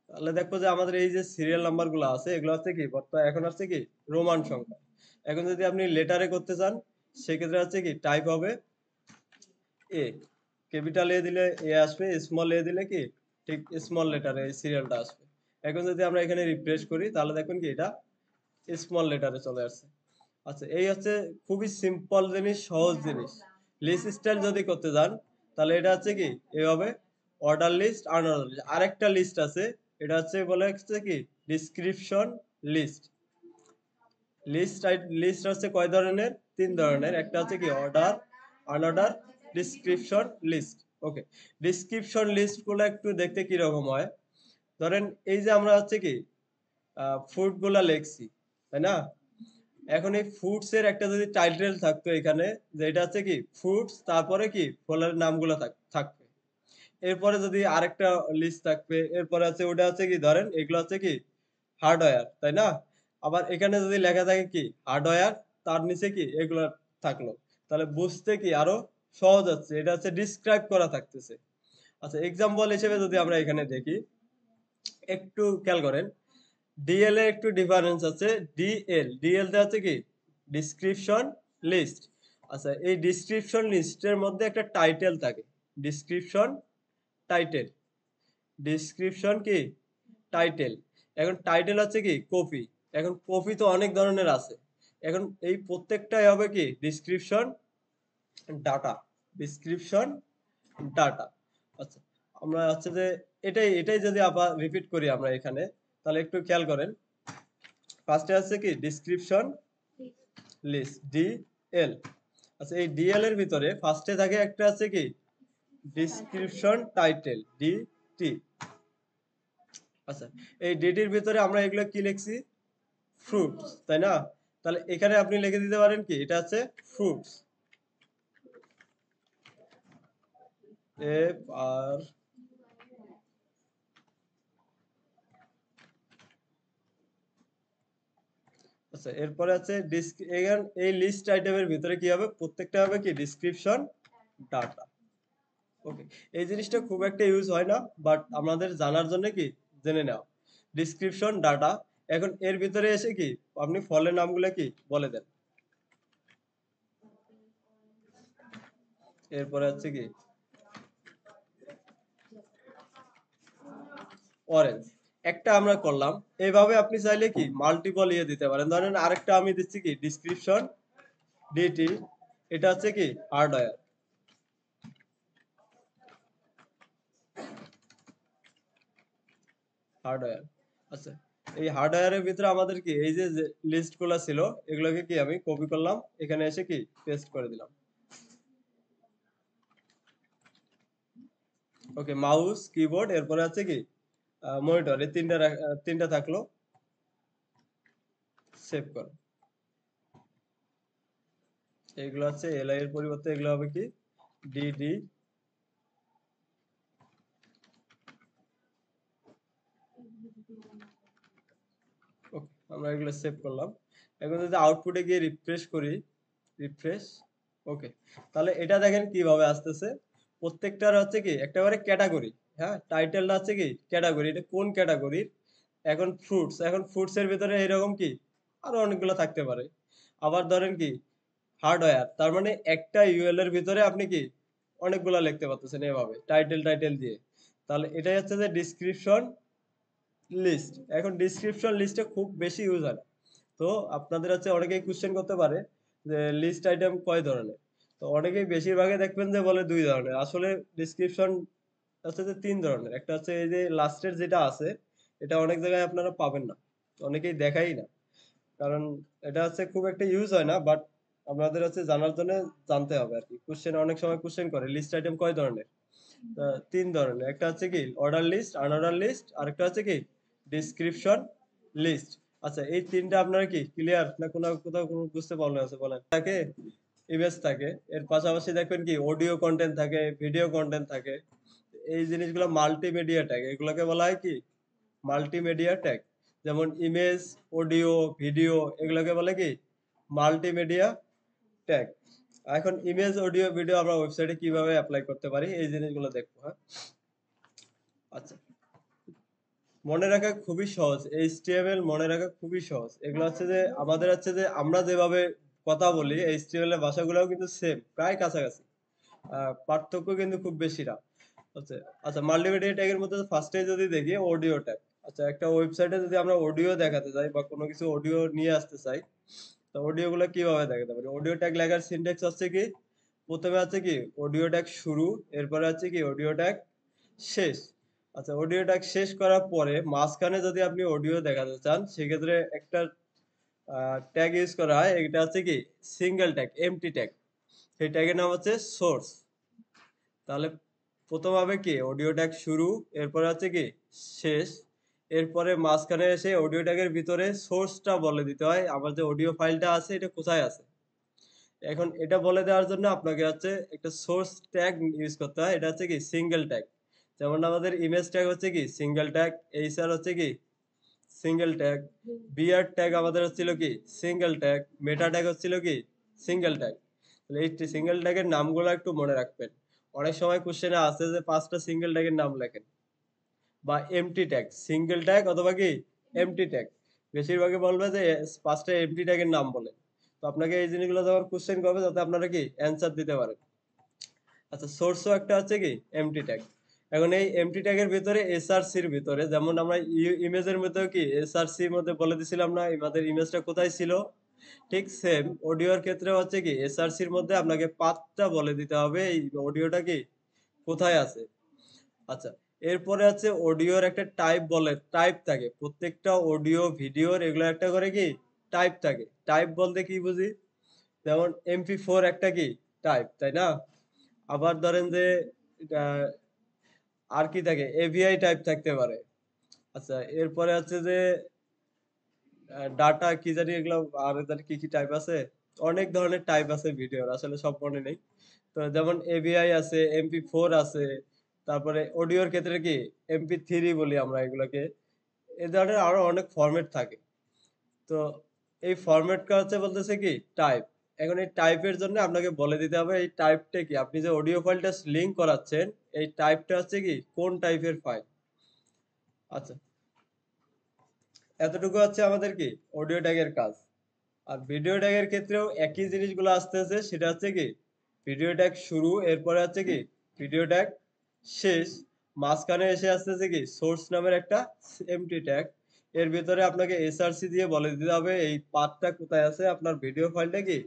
তাহলে দেখবো যে আমাদের এই যে সিরিয়াল নাম্বার গুলো আছে এগুলো হচ্ছে কি এখন হচ্ছে কি রোমান সংখ্যা। এখন যদি আপনি লেটারে করতে চান সেক্ষেত্রে হচ্ছে কি টাইপ হবে এ, ক্যাপিটাল এ দিলে এ আসবে, স্মল এ দিলে কি ঠিক স্মল লেটারে এই সিরিয়ালটা আসবে। এখন যদি আমরা এখানে রিফ্রেশ করি তাহলে দেখুন কি এটা স্মল লেটারে চলে আসছে। আচ্ছা, এই হচ্ছে খুবই সিম্পল জিনিস, সহজ জিনিস। লিস্ট স্টাইল যদি করতে যান তাহলে এটা হচ্ছে কি এভাবে অর্ডার লিস্ট, আনঅর্ডার লিস্ট। আরেকটা লিস্ট আছে, এটা হচ্ছে বলে হচ্ছে কি ডিসক্রিপশন লিস্ট। লিস্ট হচ্ছে কয় ধরনের, তিন ধরনের। একটা হচ্ছে কি অর্ডার, আনঅর্ডার, ডিসক্রিপশন লিস্ট। ওকে, ডিসক্রিপশন লিস্ট গুলো একটু দেখতে কি রকম হয়, ধরেন এই যে আমরা হচ্ছে কি ফুড গুলা লিখছি, তাই না? এখন এই ফুডস এর একটা যদি টাইটেল থাকতো এখানে, যে এটা হচ্ছে কি ফুডস, তারপরে কি ফলের নামগুলো থাকবে। এরপরে যদি আরেকটা লিস্ট থাকবে, এরপরে আছে ওটা হচ্ছে কি ধরেন এগুলো হচ্ছে কি হার্ডওয়্যার, তাই না? আবার এখানে যদি লেখা থাকে কি হার্ডওয়্যার, তার নিচে কি এগুলো থাকলো, তাহলে বুঝতে কি আরো সহজ হচ্ছে, এটা হচ্ছে ডিসক্রাইব করা থাকতেছে। আচ্ছা, এক্সাম্পল হিসেবে যদি আমরা এখানে দেখি, একটু খেয়াল করেন, ডিএল এর একটু ডিফারেন্স আছে। ডিএল তে হচ্ছে কি ডিসক্রিপশন লিস্ট। আচ্ছা, এই ডিসক্রিপশন লিস্টের মধ্যে একটা টাইটেল থাকে, ডিসক্রিপশন টাইটেল, ডিসক্রিপশন কি টাইটেল। এখন টাইটেল হচ্ছে কি কপি। এখন কপি তো অনেক ধরনের আছে, এখন এই প্রত্যেকটাই হবে কি ডিসক্রিপশন ডাটা, ডিসক্রিপশন ডাটা। আচ্ছা, আমরা হচ্ছে যে এটাই এটাই যদি আবার রিপিট করি আমরা এখানে, তাহলে একটু খেয়াল করেন। ফার্স্টে আছে কি ডিসক্রিপশন লিস্ট, ডিএল। আচ্ছা, এই ডিএল এর ভিতরে ফার্স্টে থাকে একটা আছে কি ডিসক্রিপশন টাইটেল, ডিটি। আচ্ছা, এই ডিটির ভিতরে আমরা এগুলো কি লিখছি, ফ্রুটস, তাই না? তাহলে এখানে আপনি লিখে দিতে পারেন কি এটা হচ্ছে ফ্রুটস, এফ আর। আচ্ছা, এরপরে আছে এই লিস্ট আইটেমের ভিতরে কি হবে, প্রত্যেকটা হবে কি ডিসক্রিপশন ডাটা। ওকে, এই জিনিসটা খুব একটা ইউজ হয় না, বাট আমাদের জানার জন্য কি জেনে নেওয়া, ডিসক্রিপশন ডাটা। এখন এর ভিতরে এসে কি আপনি ফলের নামগুলো কি বলে দেন। এরপরে হচ্ছে কি অরেঞ্জ, একটা আমরা করলাম। এইভাবে আপনি চাইলে কি মাল্টিপল ইয়ে দিতে পারেন। ধরেন আরেকটা আমি দিচ্ছি কি ডিসক্রিপশন ডিটি, এটা হচ্ছে কি হার্ডওয়্যার, হার্ডওয়্যার। আচ্ছা, এই হার্ডওয়্যারের ভিতরে আমাদের কি এই যে লিস্ট গুলো ছিল এগুলোকে কি আমি কপি করলাম, এখানে এসে কি পেস্ট করে দিলাম। ওকে, মাউস, কিবোর্ড, এরপরে আছে কি মনিটর, এই তিনটা থাকলো। সেভ কর, এগুলো হচ্ছে এলআই এর পরিবর্তে এগুলো হবে কি ডিডি। আমরা এগুলো সেভ করলাম। এখন যদি আউটপুটে গিয়ে রিফ্রেশ করি, রিফ্রেশ, ওকে, তাহলে এটা দেখেন কিভাবে আসতেছে। প্রত্যেকটার হচ্ছে কি একটা করে ক্যাটাগরি, হ্যাঁ, টাইটেলটা হচ্ছে কি ক্যাটাগরি, এটা কোন ক্যাটাগরির। এখন ফ্রুটস, এখন ফ্রুটস এর ভিতরে এরকম কি আরো অনেকগুলো থাকতে পারে। আবার ধরেন কি হার্ডওয়্যার, তার মানে একটা ইউএল এর ভিতরে আপনি কি অনেকগুলা লিখতে পারতেছেন এভাবে টাইটেল টাইটেল দিয়ে। তাহলে এটাই হচ্ছে যে ডিসক্রিপশন লিস্ট। এখন ডিসক্রিপশন লিস্টে খুব বেশি ইউজ হয় না। তো আপনাদের হচ্ছে অনেকেই কোশ্চেন করতে পারে যে লিস্ট আইটেম কয় ধরনের। তো অনেকেই বেশিরভাগই দেখবেন যে বলে ২ ধরনের। আসলে ডিসক্রিপশন হচ্ছে যে ৩ ধরনের। একটা হচ্ছে এই যে লাস্টের যেটা আছে, এটা অনেক জায়গায় আপনারা পাবেন না। অনেকেই দেখাই না। কারণ এটা হচ্ছে খুব একটা ইউজ হয় না, বাট আপনাদের হচ্ছে জানার জন্য জানতে হবে আরকি। কোশ্চেন অনেক সময় কোশ্চেন করে লিস্ট আইটেম কয় ধরনের? ৩ ধরনের। একটা হচ্ছে কি অর্ডার লিস্ট, আনঅর্ডার লিস্ট, আরেকটা হচ্ছে কি ডেসক্রিপশন লিস্ট। আচ্ছা, এই ৩ টা আপনারা কি ক্লিয়ার না কোথাও কোনো বুঝতে প্রবলেম আছে বলেন? থাকে, ইমেজ থাকে। এর পাশাপাশি দেখবেন কি অডিও কনটেন্ট থাকে, ভিডিও কনটেন্ট থাকে। এই জিনিসগুলো মাল্টিমিডিয়া ট্যাগ। এগুলোকে বলা হয় কি মাল্টিমিডিয়া ট্যাগ। যেমন ইমেজ, অডিও, ভিডিও এগুলোকে বলে কি মাল্টিমিডিয়া ট্যাগ। এখন ইমেজ, অডিও, ভিডিও আমরা ওয়েবসাইটে কিভাবে এপ্লাই করতে পারি এই জিনিসগুলো দেখবো, হ্যাঁ? আচ্ছা, মনে রাখা খুবই সহজ। HTML মনে রাখা খুবই সহজ। এগুলো হচ্ছে যে আমাদের হচ্ছে যে আমরা যেভাবে কথা বলি HTML এর ভাষাগুলোও কিন্তু সেম, প্রায় কাছাকাছি। পার্থক্য কিন্তু খুব বেশি না। আচ্ছা, আচ্ছা, মাল্টিমিডিয়া ট্যাগের মধ্যে ফার্স্টে যদি দেখি অডিও ট্যাগ। আচ্ছা, একটা ওয়েবসাইটে যদি আমরা অডিও দেখাতে চাই বা কোনো কিছু অডিও নিয়ে আসতে চাই, তো অডিও গুলো কিভাবে দেখাতে পারি? অডিও ট্যাগ লেখার সিনট্যাক্স হচ্ছে কি, প্রথমে আছে কি অডিও ট্যাগ শুরু, এরপরে আছে কি অডিও ট্যাগ শেষ। আচ্ছা, অডিও ট্যাগ শেষ করার পরে মাঝখানে যদি আপনি অডিও দেখাতে চান সেক্ষেত্রে একটা ট্যাগ ইউজ করা হয়। এটা হচ্ছে কি সিঙ্গেল ট্যাগ, এমটি ট্যাগ। সেই ট্যাগের নাম হচ্ছে সোর্স। তাহলে প্রথম হবে কি অডিও ট্যাগ শুরু, এরপরে হচ্ছে কি শেষ, এরপরে মাঝখানে এসে অডিও ট্যাগের ভিতরে সোর্সটা বলে দিতে হয় আমার যে অডিও ফাইলটা আছে এটা কোথায় আছে। এখন এটা বলে দেওয়ার জন্য আপনাকে হচ্ছে একটা সোর্স ট্যাগ ইউজ করতে হয়। এটা হচ্ছে কি সিঙ্গেল ট্যাগ। যেমন আমাদের ইমেজ ট্যাগ হচ্ছে কি সিঙ্গেল ট্যাগ, এইচআর হচ্ছে কি সিঙ্গেল ট্যাগ, বিআর ট্যাগ আমাদের হচ্ছিল কি সিঙ্গেল ট্যাগ, মেটা ট্যাগ হচ্ছিল কি সিঙ্গেল ট্যাগ। তাহলে এই সিঙ্গেল ট্যাগের নামগুলো একটু মনে রাখবেন। অনেক সময় কোশ্চেনে আছে যে ৫টা সিঙ্গেল ট্যাগের নাম লেখেন বা এমটি ট্যাগ, সিঙ্গেল ট্যাগ অথবা কি এমটি ট্যাগ। বেশিরভাগই বলবে যে ৫টা এমটি ট্যাগের নাম বলেন। তো আপনাকে এই জিনিসগুলো যখন কোশ্চেন করবে যাতে আপনারা কি অ্যান্সার দিতে পারেন। আচ্ছা, সোর্সও একটা হচ্ছে কি এমটি ট্যাগ। এখন এই এমটি ট্যাগের ভিতরে এসআরসির ভিতরে যেমন আমরা ইমেজের মধ্যেও কি এসআরসির মধ্যে বলে দিছিলাম না আমাদের ইমেজটা কোথায় ছিল, ঠিক সেম অডিওর ক্ষেত্রে হচ্ছে কি এসআরসির মধ্যে আপনাকে পাথটা বলে দিতে হবে এই অডিওটা কি কোথায় আছে। আচ্ছা, এরপরে হচ্ছে অডিওর একটা টাইপ বলে টাইপ থাকে। প্রত্যেকটা অডিও ভিডিওর এগুলো একটা করে কি টাইপ থাকে। টাইপ বলতে কি বুঝি? যেমন MP4 একটা কি টাইপ, তাই না? আবার ধরেন যে এটা আর কি থাকে এভিআই টাইপ থাকতে পারে। আচ্ছা, এরপরে হচ্ছে যে ডাটা কি জানি এগুলো আর জানি কি টাইপ আছে। অনেক ধরনের টাইপ আছে ভিডিওর, আসলে সব মনে নেই। তো যেমন এভিআই আছে, MP4 আছে, তারপরে অডিওর ক্ষেত্রে কি MP3 বলি আমরা এগুলোকে। এ ধরনের আরো অনেক ফরম্যাট থাকে। তো এই ফরম্যাটটা হচ্ছে বলতেছে কি টাইপ। এখন এই টাইপের জন্য আপনাকে বলে দিতে হবে এই টাইপটা কি। আপনি যে অডিও ফাইলটা লিংক করাচ্ছেন এই টাইপটা হচ্ছে কি কোন টাইপের ফাইল। আচ্ছা, এতটুকু হচ্ছে আমাদের কি অডিও ট্যাগের কাজ। আর ভিডিও ট্যাগের ক্ষেত্রেও একই জিনিসগুলো আসতেছে, সেটা হচ্ছে কি ভিডিও ট্যাগ শুরু, এরপরে হচ্ছে কি ভিডিও ট্যাগ শেষ, মাঝখানে এসে আসতেছে কি সোর্স নামের একটা এমটি ট্যাগ। এর ভিতরে আপনাকে এসআরসি দিয়ে বলে দিতে হবে এই পাথটা কোথায় আছে, আপনার ভিডিও ফাইলটা কি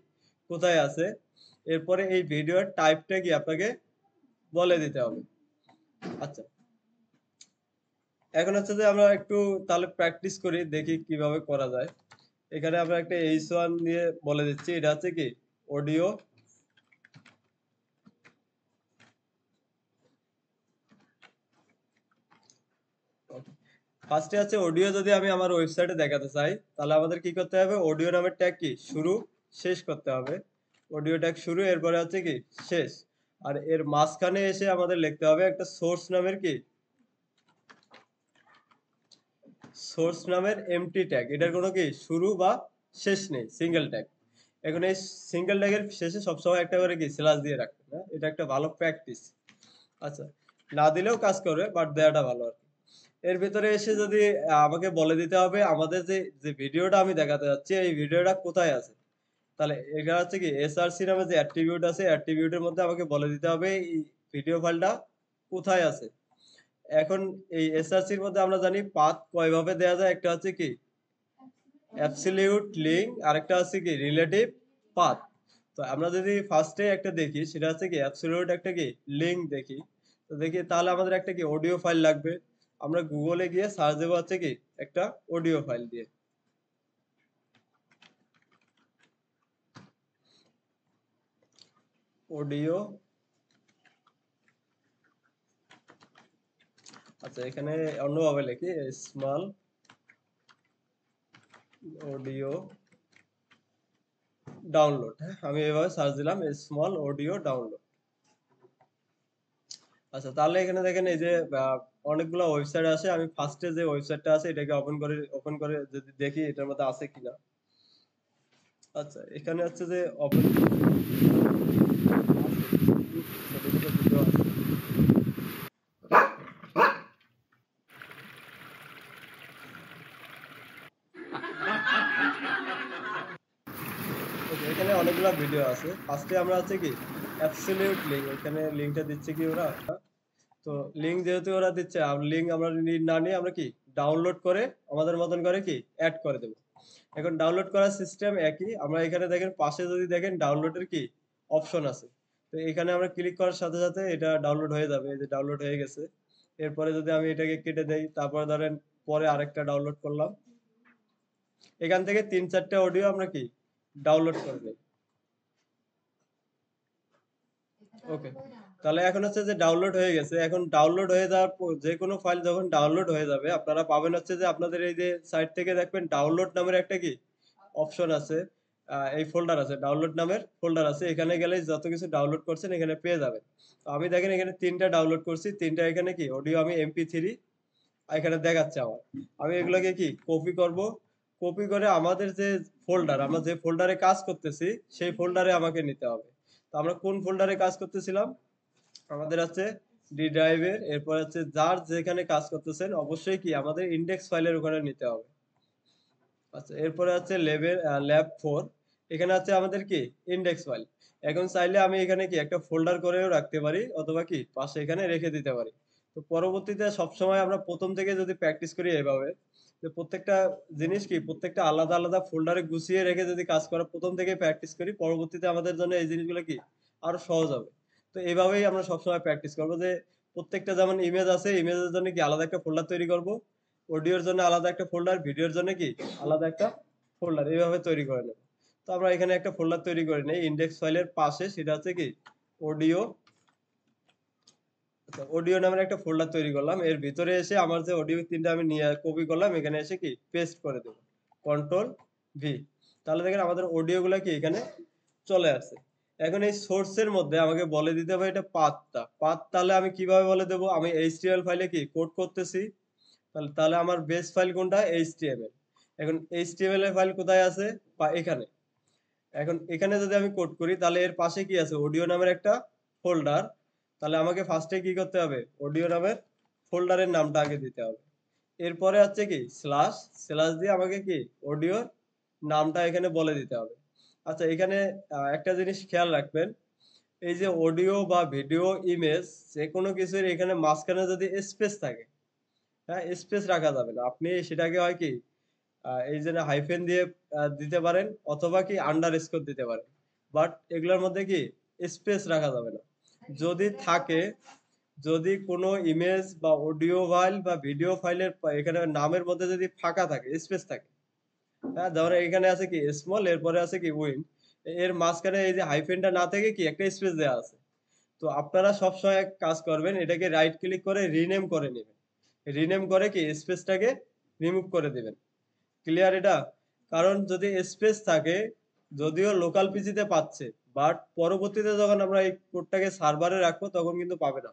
কোথায় আছে। এরপরে এই ভিডিওর টাইপটা কি আপনাকে বলে দিতে হবে। আচ্ছা, এখন হচ্ছে যে আমরা একটু তাহলে প্র্যাকটিস করি, দেখি কিভাবে করা যায়। এখানে আমরা একটা H1 দিয়ে বলে দিচ্ছি, এটা হচ্ছে কি অডিও। ফার্স্টে আছে অডিও। যদি আমি আমার ওয়েবসাইটে দেখাতে চাই তাহলে আমাদের কি করতে হবে, অডিও নামের ট্যাগ কি শুরু শেষ করতে হবে। অডিও ট্যাগ শুরু, এরপরে হচ্ছে কি শেষ। আর এর মাঝখানে এসে আমাদের লিখতে হবে একটা সোর্স নামের কি সোর্স নামের এমটি ট্যাগ, এটার কোনো কি শুরু বা শেষ নেই, সিঙ্গেল ট্যাগ। এখন এই সিঙ্গেল ট্যাগের শেষে সবসময় একটা করে কি স্ল্যাশ দিয়ে রাখবেন, হ্যাঁ এটা একটা ভালো প্র্যাকটিস। আচ্ছা, না দিলেও কাজ করবে, বাট দেওয়াটা ভালো আর কি। এর ভিতরে এসে যদি আমাকে বলে দিতে হবে আমাদের যে যে ভিডিওটা আমি দেখাতে যাচ্ছি এই ভিডিওটা কোথায় আছে। তাহলে এটা হচ্ছে কি এসআরসি নামে যে অ্যাট্রিবিউট আছে, অ্যাট্রিবিউটের মধ্যে আমাকে বলে দিতে হবে এই ভিডিও ফাইলটা কোথায় আছে। এখন এই এসআরসির মধ্যে আমরা জানি পাথ কয়ভাবে দেওয়া যায়, একটা হচ্ছে কি অ্যাবসলিউট লিঙ্ক, আরেকটা হচ্ছে কি রিলেটিভ পাথ। তো আমরা যদি ফার্স্টে একটা দেখি সেটা হচ্ছে কি অ্যাবসলিউট একটা কি লিঙ্ক দেখি, তো দেখি তাহলে আমাদের একটা কি অডিও ফাইল লাগবে। আমরা গুগলে গিয়ে সার্চ দেবো হচ্ছে কি একটা অডিও ফাইল দিয়ে। অডিও, আচ্ছা এখানে অন্যভাবে লিখি স্মল অডিও ডাউনলোড। হ্যাঁ আমি এভাবে সার্চ দিলাম স্মল অডিও ডাউনলোড। আচ্ছা তাহলে এখানে দেখেন এই যে অনেকগুলো ওয়েবসাইট আছে, আমি ফার্স্টে যে ওয়েবসাইটটা আছে এটাকে ওপেন করে যদি দেখি এটার মধ্যে আছে কিনা। আচ্ছা এখানে হচ্ছে যে ওপেন ভিডিও আছে। Okay, এখানে অনেকগুলো ভিডিও আছে। ফার্স্টে আমরা হচ্ছে কি অ্যাবসলিউট লিঙ্ক, এখানে লিঙ্কটা দিচ্ছে কি ওরা, তো লিঙ্ক যেহেতু ওরা দিচ্ছে লিঙ্ক আমরা না নিয়ে আমরা কি ডাউনলোড করে আমাদের মতন করে কি অ্যাড করে দেবো। এখন ডাউনলোড করার সিস্টেম একই, আমরা এখানে দেখেন পাশে যদি দেখেন ডাউনলোডের কি অপশন আছে, তো এখানে আমরা ক্লিক করার সাথে সাথে এটা ডাউনলোড হয়ে যাবে। এই যে ডাউনলোড হয়ে গেছে। এরপরে যদি আমি এটাকে কেটে দেই, তারপরে ধরেন পরে আরেকটা ডাউনলোড করলাম, এখান থেকে 3-4টা অডিও আমরা কি ডাউনলোড করে নেই। ওকে, তাহলে এখন হচ্ছে যে ডাউনলোড হয়ে গেছে। এখন ডাউনলোড হয়ে যাওয়ার পর যে কোনো ফাইল যখন ডাউনলোড হয়ে যাবে আপনারা পাবেন হচ্ছে যে আপনাদের এই যে সাইট থেকে দেখবেন ডাউনলোড নামের একটা কি অপশন আছে, এই ফোল্ডার আছে, ডাউনলোড নামের ফোল্ডার আছে। এখানে গেলে যত কিছু ডাউনলোড করছেন এখানে পেয়ে যাবেন। তো আমি দেখেন এখানে 3টা ডাউনলোড করছি, 3টা এখানে কি অডিও আমি MP3 এখানে দেখাচ্ছে আমার। আমি এগুলোকে কি কপি করব, কপি করে আমাদের যে ফোল্ডার, আমরা যে ফোল্ডারে কাজ করতেছি সেই ফোল্ডারে আমাকে নিতে হবে। তো আমরা কোন ফোল্ডারে কাজ করতেছিলাম, আমাদের আছে ডি ড্রাইভের, এরপর হচ্ছে যার যেখানে কাজ করতেছেন অবশ্যই কি আমাদের ইন্ডেক্স ফাইলের ওখানে নিতে হবে। আচ্ছা এরপরে আছে ল্যাব 4, এখানে আছে আমাদের কি ইন্ডেক্স ফাইল। এখন চাইলে আমি এখানে কি একটা ফোল্ডার করেও রাখতে পারি অথবা কি পাশে এখানে রেখে দিতে পারি। তো পরবর্তীতে সবসময় আমরা প্রথম থেকে যদি প্র্যাকটিস করি এভাবে, যে প্রত্যেকটা জিনিস কি প্রত্যেকটা আলাদা আলাদা ফোল্ডারে গুছিয়ে রেখে যদি কাজ করা প্রথম থেকে প্র্যাকটিস করি, পরবর্তীতে আমাদের জন্য এই জিনিসগুলো কি আরো সহজ হবে। তো এভাবেই আমরা সবসময় প্র্যাকটিস করবো, যে প্রত্যেকটা যেমন ইমেজ আছে ইমেজের জন্য কি আলাদা একটা ফোল্ডার তৈরি করব, অডিওর জন্য আলাদা একটা ফোল্ডার, ভিডিওর জন্য কি আলাদা একটা ফোল্ডার, এইভাবে তৈরি করে নেব। তো আমরা এখানে একটা ফোল্ডার তৈরি করে নেই ইন্ডেক্স ফাইলের পাশে, সেটা হচ্ছে কি অডিও। আচ্ছা অডিও নামের একটা ফোল্ডার তৈরি করলাম, এর ভিতরে এসে আমার যে অডিও 3টা আমি নিয়ে কপি করলাম এখানে এসে কি পেস্ট করে দেব, কন্ট্রোল V। তাহলে দেখেন আমাদের অডিও গুলা কি এখানে চলে আসছে। এখন এই সোর্সের মধ্যে আমাকে বলে দিতে হবে এটা পাথ, তাহলে আমি কিভাবে বলে দেব, আমি HTML ফাইলে কি কোড করতেছি, তাহলে তাহলে আমার বেস ফাইল কোনটা HTML। এখন HTML এর ফাইল কোথায় আছে, বা এখানে। এখন এখানে যদি আমি কোড করি তাহলে এর পাশে কি আছে অডিও নামের একটা ফোল্ডার, তাহলে আমাকে ফার্স্টে কি করতে হবে অডিও নামের ফোল্ডারের নামটা আগে দিতে হবে। এরপরে হচ্ছে কি স্ল্যাশ, স্ল্যাশ দিয়ে আমাকে কি অডিওর নামটা এখানে বলে দিতে হবে। আচ্ছা এখানে একটা জিনিস খেয়াল রাখবেন, এই যে অডিও বা ভিডিও ইমেজ যে কোনো কিছুর এখানে মাঝখানে যদি স্পেস থাকে, হ্যাঁ স্পেস রাখা যাবে না। আপনি সেটাকে হয় কি এই যে হাইফেন দিয়ে দিতে পারেন অথবা কি আন্ডারস্কোর দিতে পারেন, বাট এগুলোর মধ্যে কি স্পেস রাখা যাবে না। যদি থাকে, যদি কোনো ইমেজ বা অডিও ফাইল বা ভিডিও ফাইলের এখানে নামের মধ্যে যদি ফাঁকা থাকে স্পেস থাকে, হ্যাঁ ধরো এখানে আছে কি স্মল, এরপরে আছে কি উইন, এর মাঝখানে এই যে হাইফেনটা না থেকে কি একটা স্পেস দেওয়া আছে। তো আপনারা সবসময় এক কাজ করবেন, এটাকে রাইট ক্লিক করে রিনেম করে নেবেন, রিনেম করে কি স্পেসটাকে রিমুভ করে দিবেন। ক্লিয়ার এটা? কারণ যদি স্পেস থাকে, যদিও লোকাল পিসিতে পাচ্ছে, বাট পরবর্তীতে যখন আমরা এই কোডটাকে সার্ভারে রাখবো তখন কিন্তু পাবে না।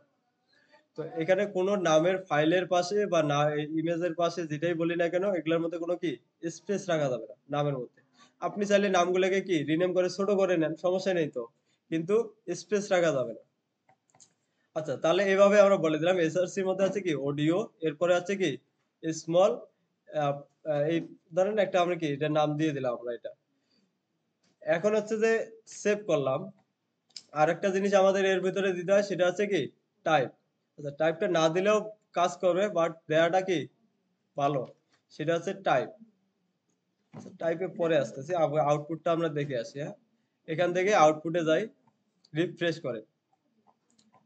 তো এখানে কোনো নামের ফাইলের পাশে বা না ইমেজের পাশে যেটাই বলি না কেন এগুলোর মধ্যে কোনো কি স্পেস রাখা যাবে না নামের মধ্যে। আপনি চাইলে নামগুলোকে কি রিনেম করে ছোট করে নেন, সমস্যা নেই তো, কিন্তু স্পেস রাখা যাবে না। আচ্ছা, তাহলে এভাবে আমরা বলে দিলাম এসআরসি এর মধ্যে আছে কি অডিও, এরপরে আছে কি স্মল, এই ধরেন একটা আমরা কি এটা নাম দিয়ে দিলাম আমরা এটা। এখন হচ্ছে যে সেভ করলাম। আরেকটা জিনিস আমাদের এর ভিতরে দিতে হয় সেটা হচ্ছে কি টাইপ। আচ্ছা, টাইপটা না দিলেও কাজ করবে, বাট দেয়াটা কি ভালো, সেটা হচ্ছে টাইপ। টাইপে পরে আসতেছি, আউটপুটটা আমরা দেখে আসি। হ্যাঁ, এখান থেকে আউটপুটে যাই, রিফ্রেশ করে।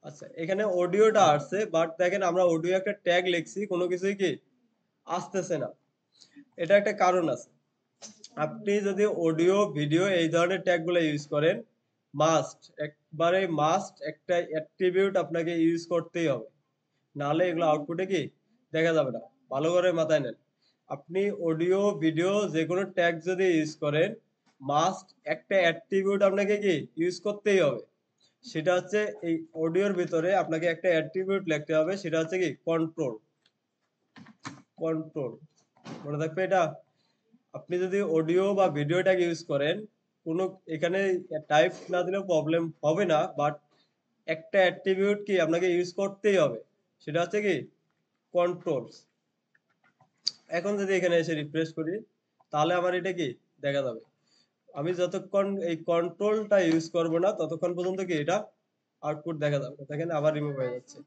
আচ্ছা, এখানে অডিওটা আসছে, বাট দেখেন আমরা অডিও একটা ট্যাগ লিখছি, কোনো কিছুই কি আসতেছে না। এটা একটা কারণ আছে। আপনি যদি অডিও ভিডিও এই ধরনের ট্যাগ গুলো ইউজ করেন, মাস্ট একবারে মাস্ট একটা অ্যাট্রিবিউট আপনাকে ইউজ করতেই হবে, নাহলে এগুলো আউটপুটে কি দেখা যাবে না। ভালো করে মাথায় নেন, আপনি অডিও ভিডিও যে কোনো ট্যাগ যদি ইউজ করেন, মাস্ট একটা অ্যাট্রিবিউট আপনাকে কি ইউজ করতেই হবে। সেটা হচ্ছে এই অডিওর ভিতরে আপনাকে একটা অ্যাট্রিবিউট লিখতে হবে, সেটা হচ্ছে কি কন্ট্রোল। কন্ট্রোল মনে থাকবে এটা। আপনি যদি অডিও বা ভিডিও ট্যাগ ইউজ করেন, কোনো এখানে টাইপ না দিলেও প্রবলেম হবে না, বাট একটা অ্যাট্রিবিউট কি আপনাকে ইউজ করতেই হবে, সেটা হচ্ছে কি কন্ট্রোলস। এখন যদি এখানে এসে রিফ্রেশ করি, তাহলে আমার এটা কি দেখা যাবে। আমি যতক্ষণ এই কন্ট্রোলটা ইউজ করব না ততক্ষণ পর্যন্ত কি এটা আউটপুট দেখা যাবে। দেখেন আবার রিমুভ হয়ে যাচ্ছে।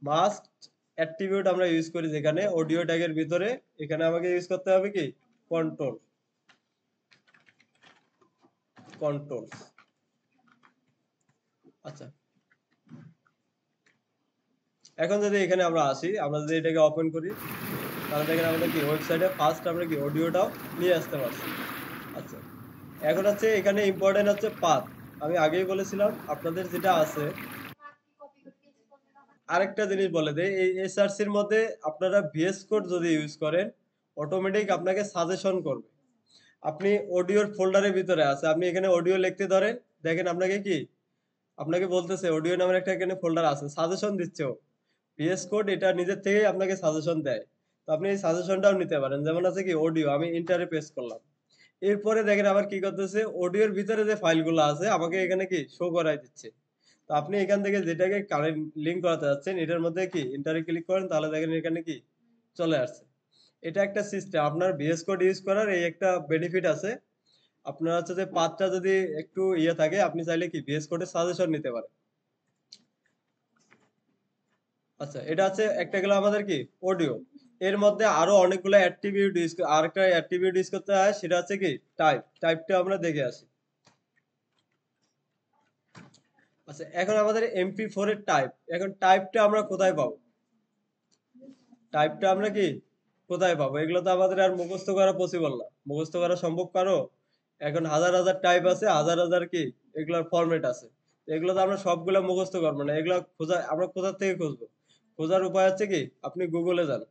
মাস্ট অ্যাট্রিবিউট আমরা ইউজ করি যেখানে অডিও ট্যাগের ভিতরে, এখানে আমাকে ইউজ করতে হবে কি কন্ট্রোল। কন্ট্রোল। আচ্ছা, এখন যদি এখানে আমরা আসি, আমরা যদি এটাকে ওপেন করি, তাহলে দেখেন আমাদের কি ওয়েবসাইটে ফার্স্ট আমরা কি অডিওটাও নিয়ে আসতে পারছি। আচ্ছা, এখন হচ্ছে এখানে ইম্পর্টেন্ট হচ্ছে পাথ। আমি আগেই বলেছিলাম আপনাদের যেটা আছে। আরেকটা জিনিস বলে দেই, এই এসআরসি এর মধ্যে আপনারা ভিএস কোড যদি ইউজ করেন, অটোমেটিক আপনাকে সাজেশন করবে। আপনি অডিওর ফোল্ডারের ভিতরে আছে, আপনি এখানে অডিও লিখতে ধরেন, দেখেন আপনাকে কি আপনাকে বলতেছে অডিও নামের একটা এখানে ফোল্ডার আছে, সাজেশন দিচ্ছে ও। ভিএস কোড এটা নিজের থেকেই আপনাকে সাজেশন দেয়। তো আপনি এই সাজেশনটাও নিতে পারেন। যেমন আছে কি অডিও, আমি ইন্টারে পেস্ট করলাম। এরপরে দেখেন আবার কি করতেছে, অডিওর ভিতরে যে ফাইলগুলো আছে আমাকে এখানে কি শো করাই দিচ্ছে। তো আপনি এখান থেকে যেটাকে কারেন্ট লিংক করাতে যাচ্ছেন এটার মধ্যে কি ইন্টারে ক্লিক করেন, তাহলে দেখেন এখানে কি চলে আসছে। এটা একটা সিস্টেম, আপনার ভিএস কোড ইউজ করার এই একটা বেনিফিট আছে। আপনার হচ্ছে যে পাথটা যদি একটু ইয়ে থাকে, আপনি চাইলে কি ভিএস কোডের সাজেশন নিতে পারেন। আচ্ছা, এটা হচ্ছে একটা গেল আমাদের কি অডিও। এর মধ্যে আরো অনেকগুলো অ্যাট্রিবিউট ইউজ, আরেকটা অ্যাট্রিবিউট ইউজ করতে হয়, সেটা হচ্ছে কি টাইপ। টাইপটা আমরা দেখে আসি। আচ্ছা, এখন আমাদের MP4 এর টাইপ, এখন টাইপটা আমরা কোথায় পাবো? টাইপটা আমরা কি কোথায় পাবো? এগুলো তো আমাদের আর মুখস্থ করা পসিবল না, মুখস্থ করা সম্ভব কারো? এখন হাজার হাজার টাইপ আছে, হাজার হাজার কি এগুলোর ফরম্যাট আছে। তো এগুলো তো আমরা সবগুলো মুখস্থ করবো না, এগুলো খোঁজা আমরা কোথা থেকে খুঁজবো? খোঁজার উপায় হচ্ছে কি আপনি গুগলে যান,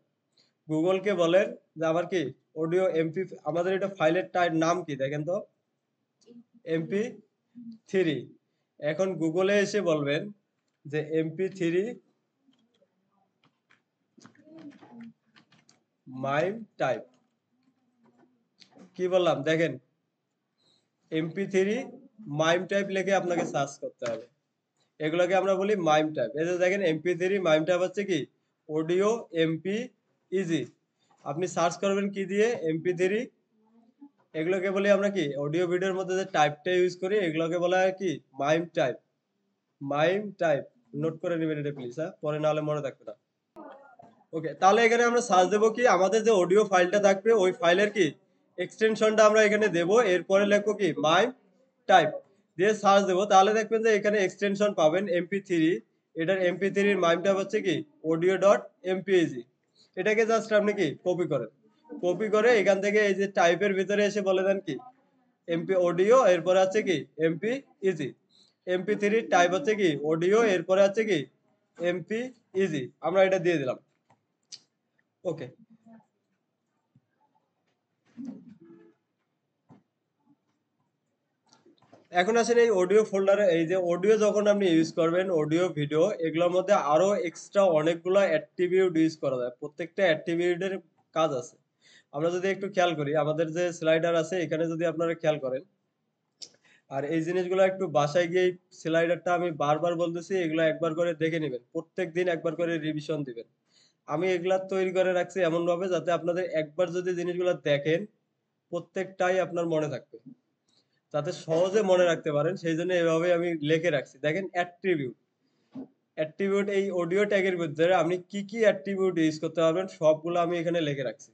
গুগলকে বলেন যে আমার কি অডিও এমপি, আমাদের এটা ফাইলের নাম কি দেখেন তো, MP3। এখন গুগলে এসে বলবেন যে MP3 মাইম টাইপ। কি বললাম দেখেন, MP3 মাইম টাইপ লিখে আপনাকে সার্চ করতে হবে। এগুলোকে আমরা বলি মাইম টাইপ। এই যে দেখেন MP3 মাইম টাইপ হচ্ছে কি অডিও MP ইজি। আপনি সার্চ করবেন কি দিয়ে MP3, এগুলোকে বলি আমরা কি অডিও ভিডিওর মধ্যে যে টাইপটা ইউজ করি এগুলোকে বলা হয় কি mime type. Mime type note করে নেবেন এটা প্লিজ, হ্যাঁ, পরে না হলে মনে থাকবে না। ওকে, তাহলে এখানে আমরা সার্চ দেবো কি আমাদের যে অডিও ফাইলটা থাকবে ওই ফাইলের কি এক্সটেনশনটা আমরা এখানে দেবো, এরপরে লিখবো কি মাইম টাইপ দিয়ে সার্চ দেবো, তাহলে দেখবেন যে এখানে এক্সটেনশন পাবেন MP3। এটার MP3 এর মাইম টাইপ হচ্ছে কি অডিও ডট এমপিএজি। এটাকে জাস্ট আপনি কি কপি করেন, কপি করে এখান থেকে এই যে টাইপের ভিতরে এসে বলে দেন কি এমপি অডিও, এরপরে আছে কি এমপি ইজি। MP3 টাইপ হচ্ছে কি অডিও, এরপরে আছে কি এমপি ইজি, আমরা এটা দিয়ে দিলাম। ওকে, এখন আসেন এই অডিও ফোল্ডারে, এই যে অডিও যখন আপনি ইউজ করবেন, অডিও ভিডিও এগুলোর মধ্যে আরো এক্সট্রা অনেকগুলো অ্যাট্রিবিউট ইউজ করা যায়। প্রত্যেকটা অ্যাট্রিবিউটের কাজ আছে। আমরা যদি একটু খেয়াল করি, আমাদের যে স্লাইডার আছে এখানে যদি আপনারা খেয়াল করেন, আর এই জিনিসগুলো একটু বাসায় গিয়ে স্লাইডারটা আমি বারবার বলতেছি, এগুলো একবার করে দেখে নেবেন, প্রত্যেক দিন একবার করে রিভিশন দিবেন। আমি এগুলা তৈরি করে রাখছি এমন ভাবে যাতে আপনাদের একবার যদি জিনিসগুলো দেখেন প্রত্যেকটাই আপনার মনে থাকবে, যাতে সহজে মনে রাখতে পারেন, সেই জন্য এভাবে আমি লিখে রাখছি। দেখেন অ্যাট্রিবিউট, অ্যাট্রিবিউট এই অডিও ট্যাগের ভিতরে আপনি কি কি অ্যাট্রিবিউট ইউজ করতে পারবেন সবগুলো আমি এখানে লিখে রাখছি।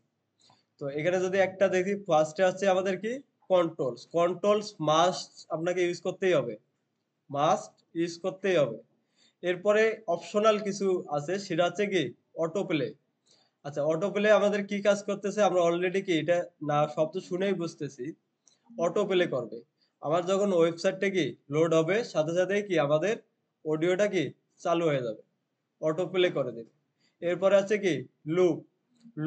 তো এখানে যদি একটা দেখি, ফার্স্টে আছে আমাদের কি কন্ট্রোলস। কন্ট্রোলস মাস্ট আপনাকে ইউজ করতেই হবে, মাস্ট ইউজ করতেই হবে। এরপরে অপশনাল কিছু আছে, সেটা হচ্ছে কি অটো প্লে। আচ্ছা, অটো প্লে আমাদের কি কাজ করতেছে, আমরা অলরেডি কি এটা না শব্দ শুনেই বুঝতেছি, অটো প্লে করবে। আমার যখন ওয়েবসাইটটা কি লোড হবে, সাথে সাথে কি আমাদের অডিওটা কি চালু হয়ে যাবে, অটো প্লে করে দেবে। এরপরে আছে কি লুপ।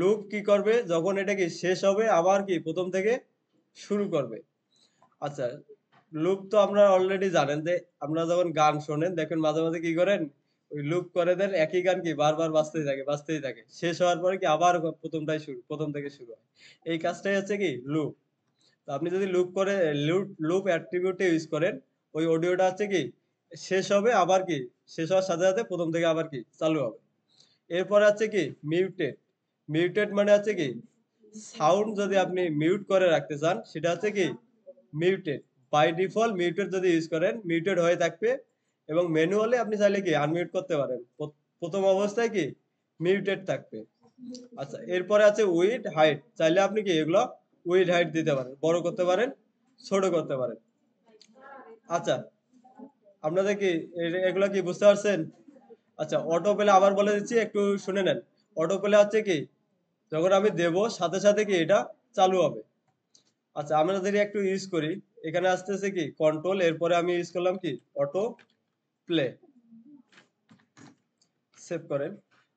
লুপ কি করবে, যখন এটা কি শেষ হবে আবার কি প্রথম থেকে শুরু করবে। আচ্ছা, লুপ তো আপনারা অলরেডি জানেন যে আপনারা যখন গান শোনেন দেখেন মাঝে মাঝে কি করেন, ওই লুপ করে দেন, একই গান কি বারবার বাজতেই থাকে বাজতেই থাকে, শেষ হওয়ার পরে কি আবার প্রথম থেকে শুরু হয়। এই কাজটাই হচ্ছে কি লুপ। তো আপনি যদি লুপ করে লুপ অ্যাট্রিবিউট ইউজ করেন, ওই অডিওটা হচ্ছে কি শেষ হবে আবার কি শেষ হওয়ার সাথে সাথে প্রথম থেকে আবার কি চালু হবে। এরপরে আছে কি মিউটেড। মিউটেড মানে হচ্ছে কি সাউন্ড যদি আপনি মিউট করে রাখতে চান, সেটা হচ্ছে কি মিউটেড। বাই ডিফল্ট মিউটেড যদি ইউজ করেন মিউটেড হয়ে থাকবে, এবং ম্যানুয়ালি আপনি চাইলে কি আনমিউট করতে পারেন, প্রথম অবস্থায় কি মিউটেড থাকবে। আচ্ছা, এরপরে আছে উইড হাইট। চাইলে আপনি কি এগুলো উইড হাইট দিতে পারেন, বড় করতে পারেন, ছোট করতে পারেন। আচ্ছা, আপনাদের কি এগুলো কি বুঝতে পারছেন? আচ্ছা, অটো প্লে আবার বলে দিচ্ছি, একটু শুনে নেন। অটো প্লে হচ্ছে কি যখন আমি দেব সাথে সাথে কি এটা চালু হবে। আচ্ছা, আমরা যদি একটু ইউজ করি, এখানে আসতেছে কি কন্ট্রোল, এরপরে আমি ইউজ করলাম কি অটো প্লে, সেভ করেন।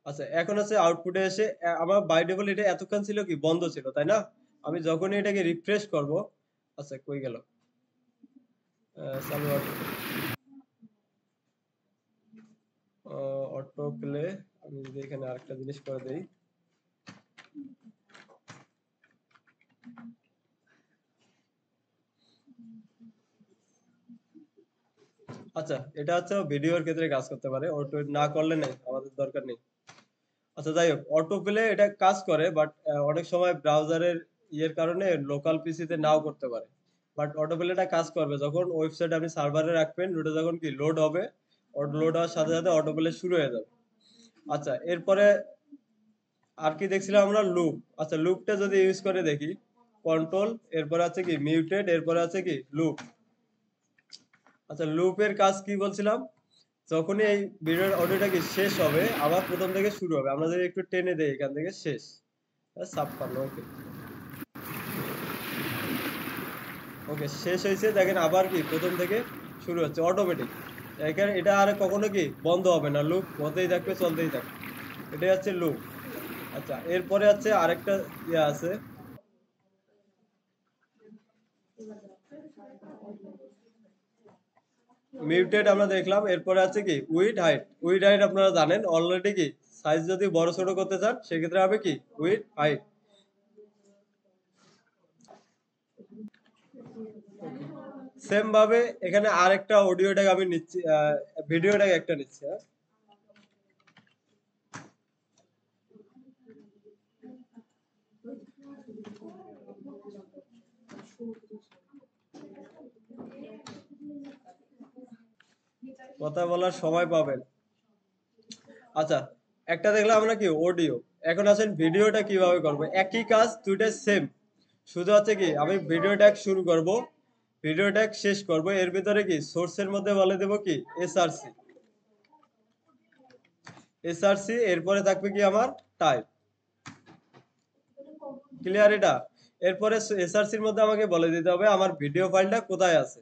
আচ্ছা, এখন আছে আউটপুটে এসে আমার বাই ডিফল্ট এটা এতক্ষণ ছিল কি বন্ধ ছিল, তাই না? আমি যখনই এটাকে রিফ্রেশ করব, আচ্ছা কই গেল, চালু অটো প্লে। আমি যদি এখানে আরেকটা জিনিস করে দেই, আচ্ছা এটা হচ্ছে ভিডিওর ক্ষেত্রে কাজ করতে পারে, অটো না করলে নেই, আমাদের দরকার নেই। আচ্ছা যাই হোক, অটো প্লে এটা কাজ করে, বাট অনেক সময় ব্রাউজারের ইয়ের কারণে লোকাল পিসিতে নাও করতে পারে। বাট অটো প্লেটা কাজ করবে যখন ওয়েবসাইট আপনি সার্ভারে রাখবেন, ওটা যখন কি লোড হবে, লোড হওয়ার সাথে সাথে অটো প্লে শুরু হয়ে যাবে। আচ্ছা, এরপরে আর কি দেখছিলাম আমরা, লুপ। আচ্ছা, লুপটা যদি ইউজ করে দেখি, কন্ট্রোল, এরপরে আছে কি মিউটেড, এরপরে আছে কি লুপ। আচ্ছা, লুপের কাজ কি বলছিলাম, যখনই এই ভিডিওর অডিওটা কি শেষ হবে আবার প্রথম থেকে শুরু হবে। আমরা যদি একটু টেনে দেই এখান থেকে শেষ, 56, ওকে ওকে, শেষ হয়েছে। দেখেন আবার কি প্রথম থেকে শুরু হচ্ছে অটোমেটিক। এখানে এটা আর কখনো কি বন্ধ হবে না, লুপ হতেই থাকবে, চলতেই থাকবে। এটাই হচ্ছে লুপ। আচ্ছা, এরপরে আছে আরেকটা ইয়ে আছে, মিউটেড আমরা দেখলাম। এরপরে আছে কি উইড হাইট। উইড হাইট আপনারা জানেন অলরেডি, কি সাইজ যদি বড় ছোট করতে চান সেক্ষেত্রে হবে কি উইড হাইট। সেম ভাবে এখানে আরেকটা অডিও ট্যাগ আমি নিচ্ছি, ভিডিও ট্যাগ একটা নিচ্ছি, হ্যাঁ। কথা বলার সময় পাবেন। আচ্ছা, একটা দেখলাম আমরা কি অডিও। এখন আসেন ভিডিওটা কিভাবে করবো, একই কাজ দুইটা সেম, শুধু আছে কি আমি ভিডিও ট্যাগ শুরু করব, ভিডিও ট্যাগ শেষ করব, এর ভিতরে কি সোর্সের মধ্যে বলে দেব কি এসআরসি, এসআরসি, এরপরে থাকবে কি আমার টাইপ। ক্লিয়ার এটা? এরপরে এসআরসির মধ্যে আমাকে বলে দিতে হবে আমার ভিডিও ফাইলটা কোথায় আছে।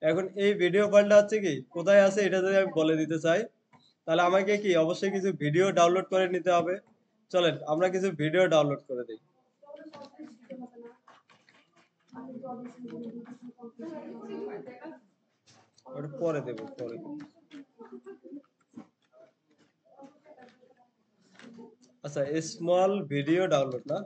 এখন এই ভিডিও ফাইলটা হচ্ছে কি কোথায় আছে এটা যদি আমি বলে দিতে চাই, তাহলে আমাকে কি অবশ্যই কিছু ভিডিও ডাউনলোড করে নিতে হবে। চলেন আমরা কিছু ভিডিও ডাউনলোড করে দিই। ওটা পরে দেব পরে। আচ্ছা স্মল ভিডিও ডাউনলোড না,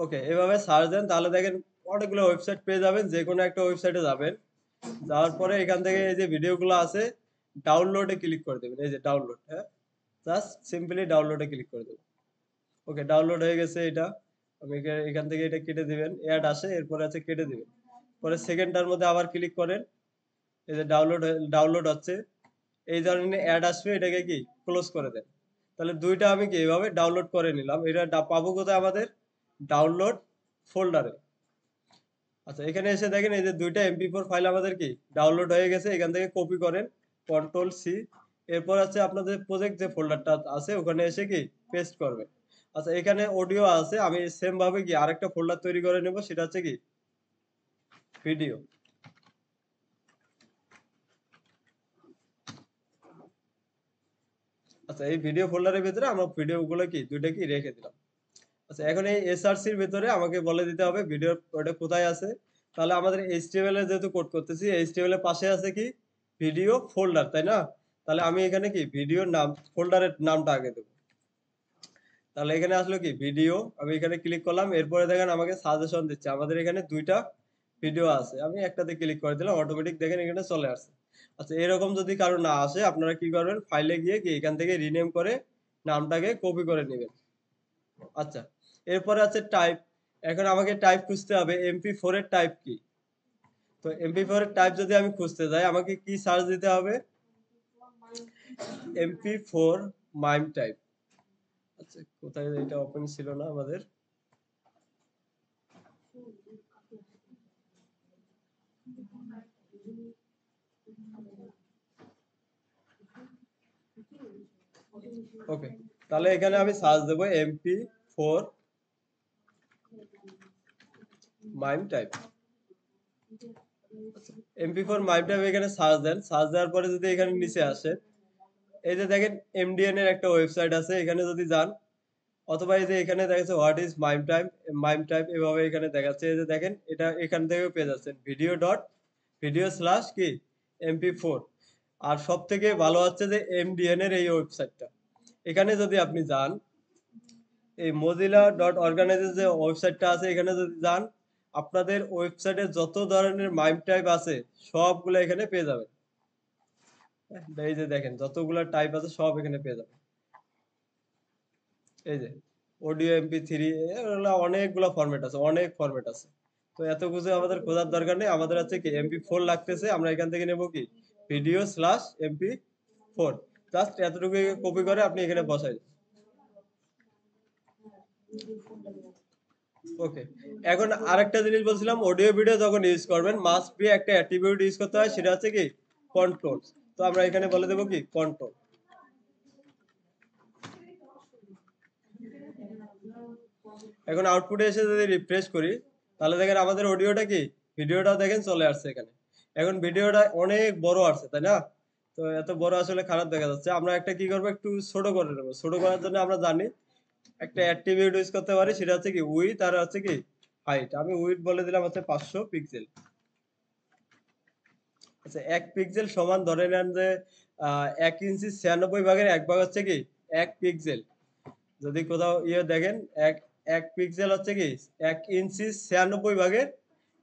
ওকে এভাবে সার্চ দেন তাহলে দেখেন অনেকগুলো ওয়েবসাইট পেয়ে যাবেন, যে কোনো একটা ওয়েবসাইটে যাবেন, যাওয়ার পরে এখান থেকে এই যে ভিডিওগুলো আছে ডাউনলোডে ক্লিক করে দেবেন, এই যে ডাউনলোড, হ্যাঁ জাস্ট সিম্পলি ডাউনলোডে ক্লিক করে দেবেন। ওকে ডাউনলোড হয়ে গেছে এটা, আমি এখান থেকে এটা কেটে দিবেন, অ্যাড আসে এরপরে আছে কেটে দিবেন, পরে সেকেন্ডটার মধ্যে আবার ক্লিক করেন, এই যে ডাউনলোড হচ্ছে, এই ধরনের অ্যাড আসবে, এটাকে কি ক্লোজ করে দেন। তাহলে দুইটা আমি কি এইভাবে ডাউনলোড করে নিলাম, এটা পাবো কোথায় আমাদের ডাউনলোড ফোল্ডারে। আচ্ছা এখানে এসে দেখেন এই যে দুইটা এমপি4 ফাইল আমাদের কি ডাউনলোড হয়ে গেছে, এখান থেকে কপি করেন কন্ট্রোল-সি, এরপর আছে আপনাদের প্রজেক্ট যে ফোল্ডারটা আছে ওখানে এসে কি পেস্ট করবেন। আচ্ছা এখানে অডিও আছে, আমি সেম ভাবে কি আরেকটা ফোল্ডার তৈরি করে নেব, সেটা হচ্ছে কি ভিডিও। আচ্ছা এই ভিডিও ফোল্ডারের ভিতরে আমরা ভিডিওগুলো কি দুইটা কি রেখে দিলাম। আচ্ছা এখন এই এসআরসির ভিতরে আমাকে বলে দিতে হবে ভিডিও ওটা কোথায় আছে, তাহলে আমাদের এইচটিএমএল এর যেহেতু কোড করতেছি, এইচটিএমএল এর পাশে আছে কি ভিডিও ফোল্ডার, তাই না? তাহলে আমি এখানে কি ভিডিওর নাম ফোল্ডারের নামটা আগে দেবো। তাহলে এখানে আসলো কি ভিডিও, আমি এখানে ক্লিক করলাম, এরপরে দেখেন আমাকে সাজেশন দিচ্ছে, আমাদের এখানে দুইটা ভিডিও আছে, আমি একটাতে ক্লিক করে দিলাম, অটোমেটিক দেখেন এখানে চলে আসছে। আচ্ছা এরকম যদি কারো না আসে আপনারা কি করবেন, ফাইলে গিয়ে কি এখান থেকে রিনেম করে নামটাকে কপি করে নেবেন। আচ্ছা এরপরে আছে টাইপ, এখন আমাকে টাইপ খুঁজতে হবে এমপি4 এর টাইপ কি। তো এমপি4 এর টাইপ যদি আমি খুঁজতে যাই আমাকে কি সার্চ দিতে হবে, এমপি4 মাইম টাইপ। আচ্ছা কোথায় এটা ওপেন ছিল না আমাদের, ওকে তাহলে এখানে আমি সার্চ দেবো এমপি4 মাইম টাইপ। এমপি4 মাইম টাইপ এখানে সার্চ দেন, সার্চ দেওয়ার পরে যদি এখানে নিচে আসে এই যে দেখেন এমডিএন এর একটা ওয়েবসাইট আছে, এখানে যদি যান, অথবা এই যে এখানে দেখাচ্ছে হোয়াট ইজ মাইম টাইপ এভাবে এখানে দেখাচ্ছে, এই যে দেখেন এটা এখান থেকেও পেয়ে যাচ্ছেন ভিডিও কি এমপি4। আর সব থেকে ভালো হচ্ছে যে এমডিএন এর এই ওয়েবসাইটটা, এখানে যদি আপনি যান এই mozilla.org যে ওয়েবসাইটটা আছে এখানে যদি যান, আপনাদের ওয়েবসাইটে যত ধরনের মাইম টাইপ আছে সবগুলো এখানে পেয়ে যাবেন। এই যে দেখেন যতগুলো টাইপ আছে সব এখানে পেয়ে যাবেন, এই যে অডিও এমপি3, অনেকগুলো ফরম্যাট আছে, অনেক ফরম্যাট আছে। তো এত কিছু আমাদের খোঁজার দরকার নেই, আমাদের আছে কি এমপি4 লাগতেছে, আমরা এখান থেকে নেব কি ভিডিও/এমপি4, জাস্ট এতটুকু কপি করে আপনি এখানে বসাই দেন। ওকে এখন আরেকটা জিনিস বলছিলাম, অডিও ভিডিও যখন ইউজ করবেন মাস্ট বি একটা অ্যাট্রিবিউট ইউজ করতে হয়, সেটা হচ্ছে কি কন্ট্রোল। তো আমরা এখানে বলে দেবো কি কন্ট্রোল। এখন আউটপুটে এসে যদি রিফ্রেশ করি তাহলে দেখেন আমাদের অডিওটা কি ভিডিওটাও দেখেন চলে আসছে এখানে। এখন ভিডিওটা অনেক বড় আসছে তাই না, তো এত বড় আসলে খারাপ দেখা যাচ্ছে, আমরা একটা কি করবো একটু ছোট করে নেবো। ছোট করার জন্য আমরা জানি একটা অ্যাট্রিবিউট ইউজ করতে পারি, সেটা হচ্ছে কি উইডথ আর হচ্ছে কি হাইট। আমি উইডথ বলে দিলাম হচ্ছে 500 পিক্সেল। আচ্ছা 1 পিক্সেল সমান ধরে নেন যে 1 ইঞ্চি 96 ভাগের 1 ভাগ হচ্ছে কি 1 পিক্সেল। যদি কোথাও ইয়ে দেখেন এক এক পিক্সেল হচ্ছে কি 1 ইঞ্চি 96 ভাগের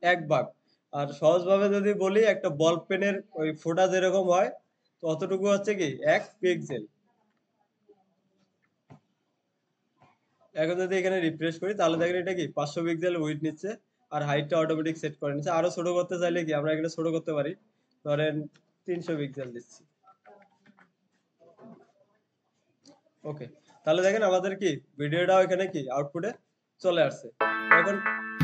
1 ভাগ। আর সহজভাবে যদি বলি একটা বল পেনের ওই ফোঁটা যেরকম হয় তো অতটুকু হচ্ছে কি 1 পিক্সেল। এখন যদি এখানে রিফ্রেশ করি তাহলে দেখেন এটা কি 500 পিক্সেল উইডথ নিচ্ছে, আর হাইটটা অটোমেটিক সেট করে নিচ্ছে। আরো ছোট করতে চাইলে কি আমরা এখানে ছোট করতে পারি, ধরেন 300 পিক্সেল দিচ্ছি। ওকে তাহলে দেখেন আমাদের কি ভিডিওটাও এখানে কি আউটপুটে চলে আসছে। এখন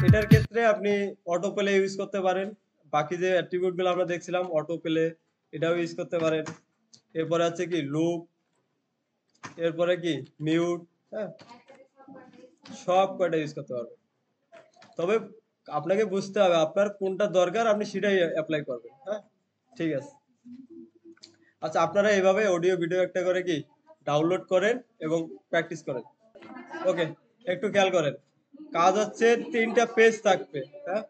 এটার ক্ষেত্রে আপনি অটো প্লে ইউজ করতে পারেন, বাকি যে অ্যাট্রিবিউট গুলো আমরা দেখছিলাম অটো প্লে এটাও ইউজ করতে পারেন, এরপরে আছে কি লুপ, এরপরে কি মিউট, হ্যাঁ সব কয়টা ইউজ করতে পারবেন। তবে আপনাকে বুঝতে হবে আপনার কোনটা দরকার, আপনি সেটাই অ্যাপ্লাই করবেন। হ্যাঁ ঠিক আছে। আচ্ছা আপনারা এইভাবে অডিও ভিডিও একটা করে কি ডাউনলোড করেন এবং প্র্যাকটিস করেন। ওকে একটু খেয়াল করেন, কাজ হচ্ছে 3টা পেজ থাকবে, হ্যাঁ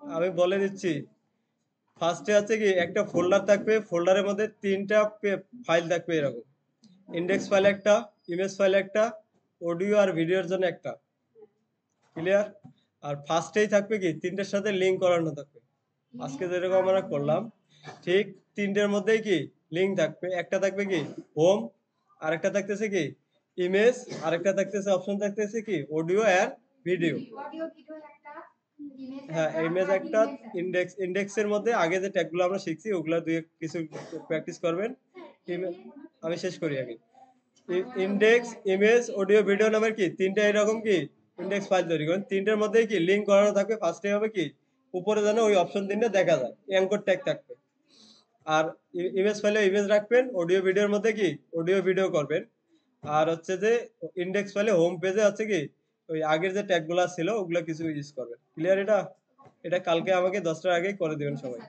আমি বলে দিচ্ছি। ফার্স্টে আছে কি একটা ফোল্ডার থাকবে, ফোল্ডারের মধ্যে 3টা ফাইল থাকবে এরকম। ইন্ডেক্স ফাইল একটা, ইমেজ ফাইল একটা, অডিও আর ভিডিওর জন্য একটা। ক্লিয়ার? আর ফার্স্টেই থাকবে কি 3টার সাথে লিংক করানো থাকবে। আজকে যেরকম আমরা করলাম ঠিক 3টের মধ্যেই কি লিংক থাকবে। একটা থাকবে কি হোম, আরেকটা থাকতেছে কি ইমেজ, আরেকটা থাকতেছে অপশন থাকতেছে কি অডিও এন্ড ভিডিও। হ্যাঁ ইমেজ একটা, ইন্ডেক্সের মধ্যে আগে যে ট্যাগগুলো আমরা শিখছি ওগুলা দিয়ে কিছু প্র্যাকটিস করবেন। আমি শেষ করি আগে। ইন্ডেক্স, ইমেজ, অডিও, ভিডিও নামের কি 3টা এরকম কি ইন্ডেক্স ফাইল তৈরি করেন। 3টার মধ্যেই কি লিংক করানো থাকবে। ফার্স্টে হবে কি উপরে যেন ওই অপশন 3টা দেখা যায়, অ্যাঙ্কর ট্যাগ থাকবে। আর ইমেজ ফাইলে ইমেজ রাখবেন, অডিও ভিডিওর মধ্যে কি অডিও ভিডিও করবেন। আর হচ্ছে যে ইন্ডেক্স ফাইলে হোম পেজে হচ্ছে কি ওই আগের যে ট্যাগগুলো ছিল ওগুলো কিছু ইউজ করবেন। ক্লিয়ার? এটা এটা কালকে আমাকে 10টার আগে করে দিবেন সবাই।